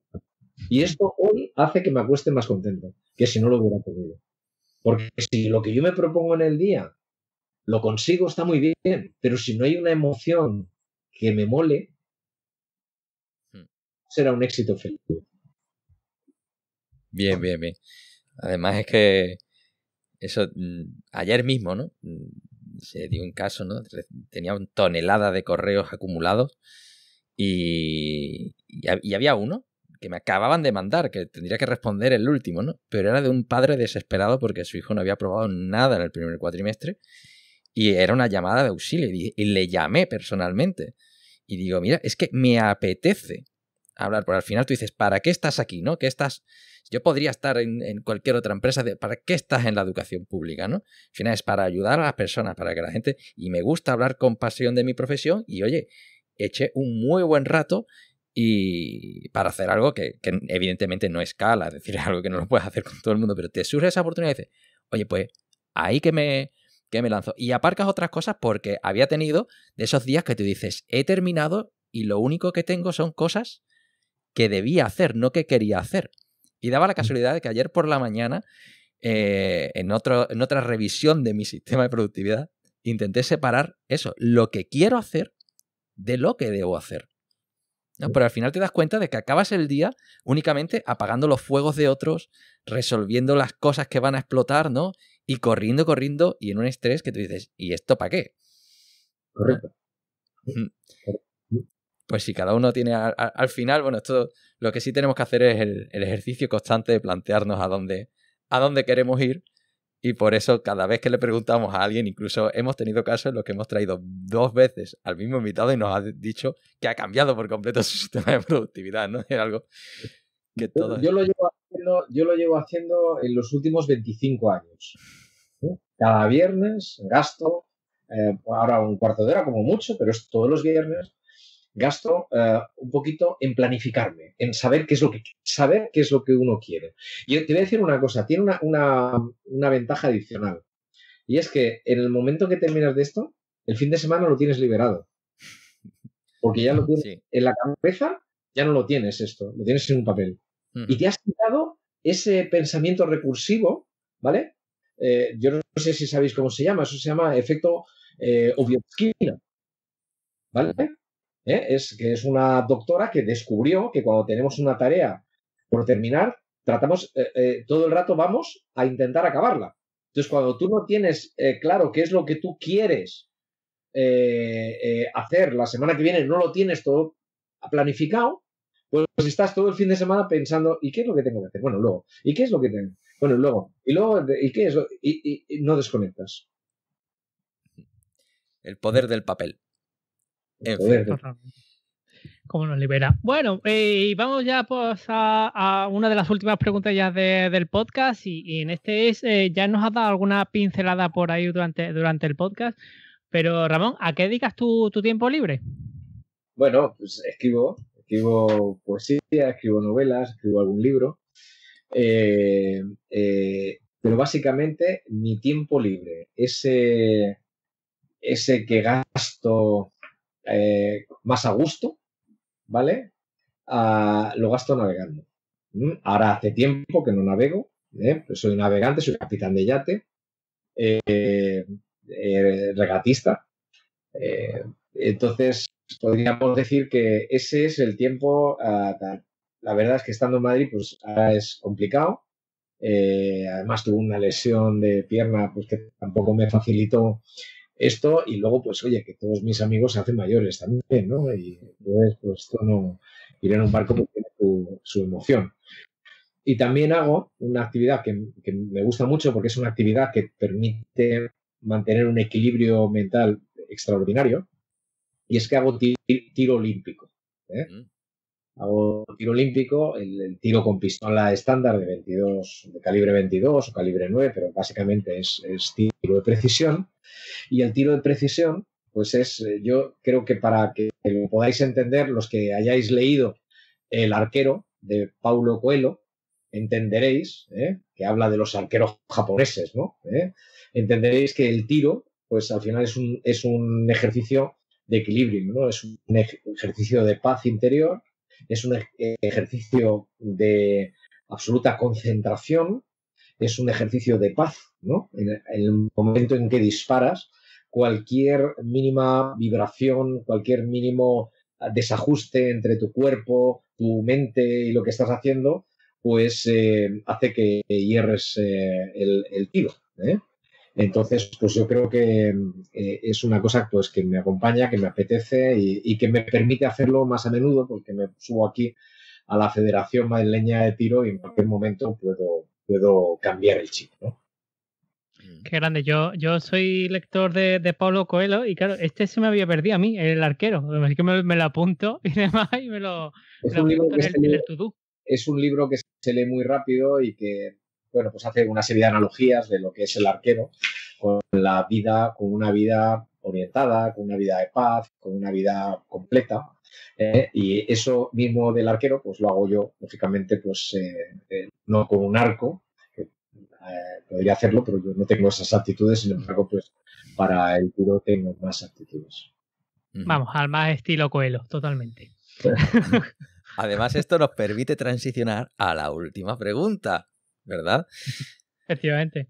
Y esto hoy hace que me acueste más contento que si no lo hubiera podido. Porque si lo que yo me propongo en el día lo consigo, está muy bien. Pero si no hay una emoción que me mole, será un éxito feliz. Bien, bien, bien. Además es que eso, ayer mismo, ¿no? Se dio un caso, ¿no? Tenía una tonelada de correos acumulados y había uno que me acababan de mandar, que tendría que responder el último, ¿no? Pero era de un padre desesperado porque su hijo no había aprobado nada en el primer cuatrimestre y era una llamada de auxilio y le llamé personalmente y digo, mira, es que me apetece hablar, pero al final tú dices, ¿para qué estás aquí, no? ¿Qué estás? Yo podría estar en cualquier otra empresa, ¿para qué estás en la educación pública, no? Al final es para ayudar a las personas, para que la gente... Y me gusta hablar con pasión de mi profesión y, oye, eché un muy buen rato y para hacer algo que evidentemente no escala, es decir, es algo que no lo puedes hacer con todo el mundo, pero te surge esa oportunidad y dices, oye, pues ahí que me lanzo. Y aparcas otras cosas porque había tenido de esos días que tú dices, he terminado y lo único que tengo son cosas que debía hacer, no que quería hacer. Y daba la casualidad de que ayer por la mañana, en otra revisión de mi sistema de productividad, intenté separar eso, lo que quiero hacer de lo que debo hacer, ¿no? Pero al final te das cuenta de que acabas el día únicamente apagando los fuegos de otros, resolviendo las cosas que van a explotar, ¿no? Y corriendo y en un estrés que tú dices, ¿y esto para qué? Correcto. Pues si cada uno tiene al final, bueno, esto lo que sí tenemos que hacer es el ejercicio constante de plantearnos a dónde queremos ir, y por eso cada vez que le preguntamos a alguien, incluso hemos tenido casos en los que hemos traído 2 veces al mismo invitado y nos ha dicho que ha cambiado por completo su sistema de productividad, ¿no? Es algo que todo... Yo lo llevo haciendo en los últimos 25 años. Cada viernes gasto, ahora un cuarto de hora como mucho, pero es todos los viernes, gasto un poquito en planificarme, en saber qué es lo que uno quiere. Y te voy a decir una cosa, tiene una ventaja adicional. Y es que en el momento que terminas de esto, el fin de semana lo tienes liberado. Porque ya lo tienes en la cabeza, ya no lo tienes esto, lo tienes en un papel. Y te has quitado ese pensamiento recursivo, ¿vale? Yo no sé si sabéis cómo se llama, eso se llama efecto Obiotskina, ¿vale? Es una doctora que descubrió que cuando tenemos una tarea por terminar, tratamos todo el rato vamos a intentar acabarla. Entonces, cuando tú no tienes claro qué es lo que tú quieres hacer la semana que viene, no lo tienes todo planificado, pues estás todo el fin de semana pensando, ¿y qué es lo que tengo que hacer? Bueno, luego, ¿y qué es lo que tengo? Bueno, luego, ¿y qué es? Y no desconectas. El poder del papel. El En poder fin. de- ¿Cómo nos libera? Bueno, y vamos ya pues a una de las últimas preguntas ya del podcast y en este es, ya nos has dado alguna pincelada por ahí durante el podcast, pero Ramón, ¿a qué dedicas tu tiempo libre? Bueno, pues escribo poesía, escribo novelas, escribo algún libro, pero básicamente mi tiempo libre, ese que gasto más a gusto, ¿vale? Lo gasto navegando. Ahora hace tiempo que no navego, pues soy navegante, soy capitán de yate, regatista. Entonces, podríamos decir que ese es el tiempo. La verdad es que estando en Madrid, pues ahora es complicado. Además, tuve una lesión de pierna, pues que tampoco me facilitó esto. Y luego, pues oye, que todos mis amigos se hacen mayores también, ¿no? Y entonces, pues esto no. Ir en un barco pues, tiene su emoción. Y también hago una actividad que me gusta mucho porque es una actividad que permite mantener un equilibrio mental extraordinario, y es que hago tiro olímpico. Hago tiro olímpico, el tiro con pistola estándar de calibre 22 o calibre 9, pero básicamente es tiro de precisión. Y el tiro de precisión, pues yo creo que para que lo podáis entender, los que hayáis leído El arquero de Paulo Coelho, entenderéis, que habla de los arqueros japoneses, ¿no? Entenderéis que el tiro, pues al final es un ejercicio de equilibrio, ¿no? Es un ejercicio de paz interior, es un ejercicio de absoluta concentración, es un ejercicio de paz, ¿no? En el momento en que disparas, cualquier mínima vibración, cualquier mínimo desajuste entre tu cuerpo, tu mente y lo que estás haciendo, pues hace que hierres el tiro. Entonces, pues yo creo que es una cosa pues, que me acompaña, que me apetece y que me permite hacerlo más a menudo, porque me subo aquí a la Federación Madrileña de Tiro y en cualquier momento puedo cambiar el chip, ¿no? Qué grande. Yo soy lector de Paulo Coelho y claro, este se me había perdido a mí, el arquero. Así que me lo apunto y demás y me lo apunto en el to-do. Es un libro que se lee muy rápido y que, bueno, pues hace una serie de analogías de lo que es el arquero con la vida, con una vida orientada, con una vida de paz, con una vida completa. Y eso mismo del arquero, pues lo hago yo, lógicamente, pues no con un arco, que podría hacerlo, pero yo no tengo esas aptitudes, sin embargo, pues para el tiro tengo más aptitudes. Vamos, al más estilo Coelho, totalmente. Además, esto nos permite transicionar a la última pregunta, ¿verdad? Efectivamente.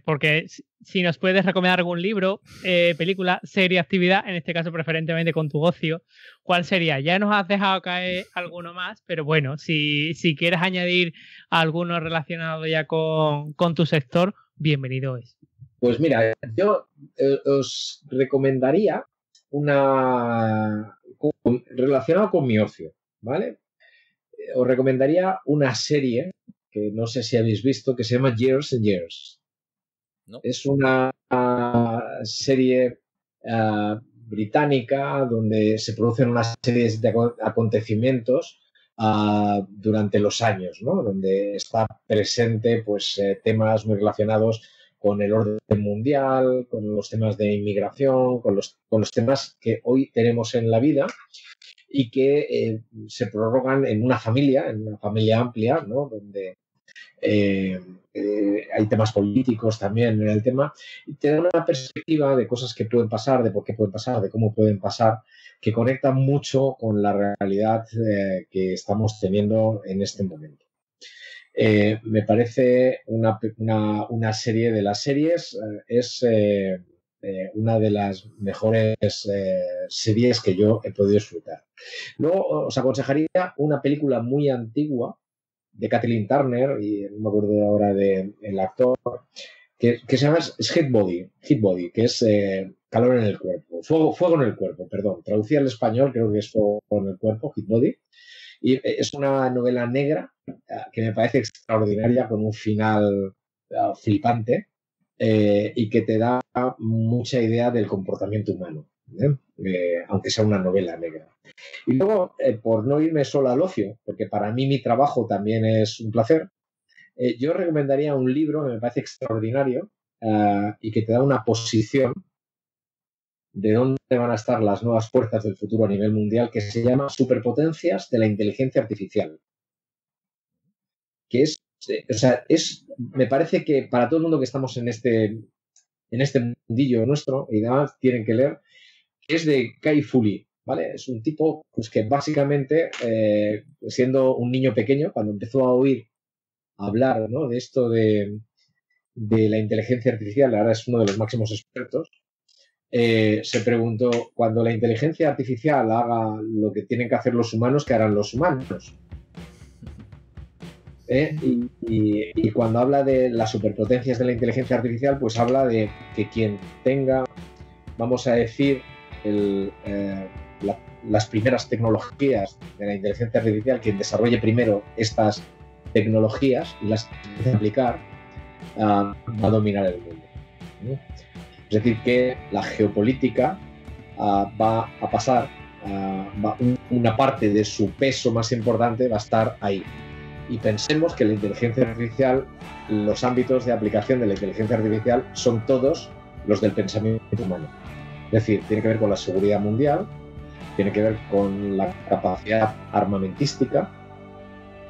Porque si nos puedes recomendar algún libro, película, serie, actividad, en este caso preferentemente con tu ocio, ¿cuál sería? Ya nos has dejado caer alguno más, pero bueno, si quieres añadir alguno relacionado ya con tu sector, bienvenido es. Pues mira, yo os recomendaría relacionado con mi ocio, ¿vale? Os recomendaría una serie que no sé si habéis visto, que se llama Years and Years. ¿No? Es una serie británica donde se producen una serie de acontecimientos durante los años, ¿no? Donde está presente pues, temas muy relacionados con el orden mundial, con los temas de inmigración, con los temas que hoy tenemos en la vida y que se prorrogan en una familia amplia, ¿no? Donde hay temas políticos también en el tema, y te da una perspectiva de cosas que pueden pasar, de por qué pueden pasar, de cómo pueden pasar, que conecta mucho con la realidad que estamos teniendo en este momento. Me parece una serie de las series, es una de las mejores series que yo he podido disfrutar. Luego os aconsejaría una película muy antigua de Kathleen Turner, y no me acuerdo ahora del actor, que se llama Heat Body, que es calor en el cuerpo, fuego en el cuerpo, perdón. Traducida al español creo que es fuego en el cuerpo, Heat Body. Y es una novela negra que me parece extraordinaria, con un final flipante y que te da mucha idea del comportamiento humano, aunque sea una novela negra. Y luego, por no irme solo al ocio, porque para mí mi trabajo también es un placer, yo recomendaría un libro que me parece extraordinario y que te da una posición de dónde van a estar las nuevas fuerzas del futuro a nivel mundial, que se llama Superpotencias de la Inteligencia Artificial. Que me parece que para todo el mundo que estamos en este mundillo nuestro, y además tienen que leer, es de Kai Fu Lee, ¿vale? Es un tipo pues, que básicamente, siendo un niño pequeño, cuando empezó a oír hablar, ¿no?, de esto de la inteligencia artificial, ahora es uno de los máximos expertos, se preguntó, cuando la inteligencia artificial haga lo que tienen que hacer los humanos, ¿qué harán los humanos? Y cuando habla de las superpotencias de la inteligencia artificial, pues habla de que quien tenga, vamos a decir, las primeras tecnologías de la inteligencia artificial, quien desarrolle primero estas tecnologías y las empiece a aplicar, va a dominar el mundo, ¿no? Es decir, que la geopolítica va a pasar, una parte de su peso más importante va a estar ahí. Y pensemos que la inteligencia artificial, los ámbitos de aplicación de la inteligencia artificial son todos los del pensamiento humano. Es decir, tiene que ver con la seguridad mundial, tiene que ver con la capacidad armamentística,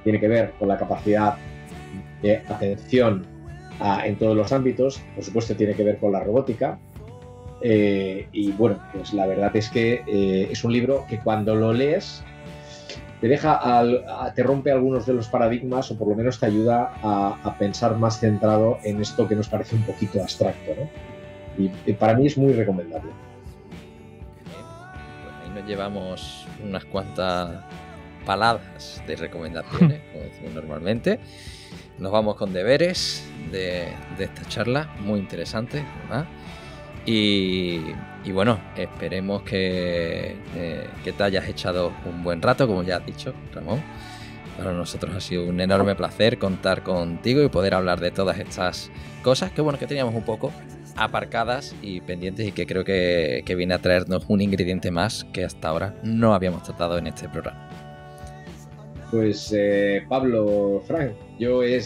tiene que ver con la capacidad de atención en todos los ámbitos, por supuesto tiene que ver con la robótica, y bueno, pues la verdad es que es un libro que cuando lo lees te rompe algunos de los paradigmas, o por lo menos te ayuda a pensar más centrado en esto que nos parece un poquito abstracto, ¿no? Y para mí es muy recomendable. Pues ahí nos llevamos unas cuantas paladas de recomendaciones, como decimos normalmente. Nos vamos con deberes de esta charla, muy interesante, ¿verdad? Y bueno, esperemos que te hayas echado un buen rato, como ya has dicho, Ramón. Para nosotros ha sido un enorme placer contar contigo y poder hablar de todas estas cosas que, bueno, que teníamos un poco aparcadas y pendientes, y que creo que viene a traernos un ingrediente más que hasta ahora no habíamos tratado en este programa. Pues Pablo, Frank, yo he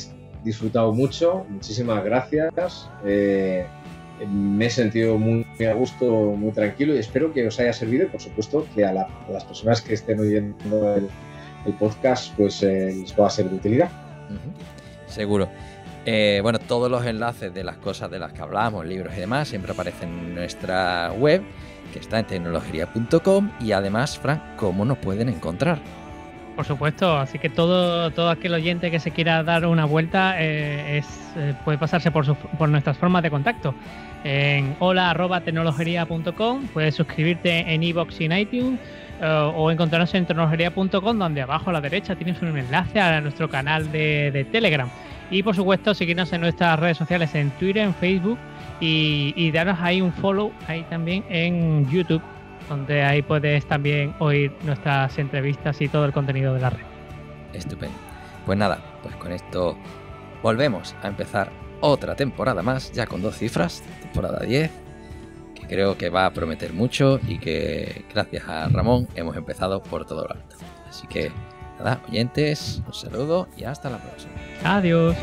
disfrutado mucho, muchísimas gracias. Me he sentido muy a gusto, muy tranquilo, y espero que os haya servido, y por supuesto que a las personas que estén oyendo el podcast pues les pueda ser de utilidad. Seguro. Bueno, todos los enlaces de las cosas de las que hablamos, libros y demás, siempre aparecen en nuestra web, que está en tecnologería.com. Y además, Frank, ¿cómo nos pueden encontrar? Por supuesto, así que todo aquel oyente que se quiera dar una vuelta puede pasarse por nuestras formas de contacto. En hola@tecnologería.com, puedes suscribirte en iVoox y en iTunes, o encontrarnos en tecnologería.com, donde abajo a la derecha tienes un enlace a nuestro canal de Telegram. Y por supuesto, seguirnos en nuestras redes sociales, en Twitter, en Facebook, y darnos ahí un follow ahí también en YouTube, donde ahí puedes también oír nuestras entrevistas y todo el contenido de la red. Estupendo. Pues nada, pues con esto volvemos a empezar otra temporada más, ya con 2 cifras, temporada 10, que creo que va a prometer mucho, y que gracias a Ramón hemos empezado por todo lo alto. Así que nada, oyentes, un saludo y hasta la próxima. Adiós.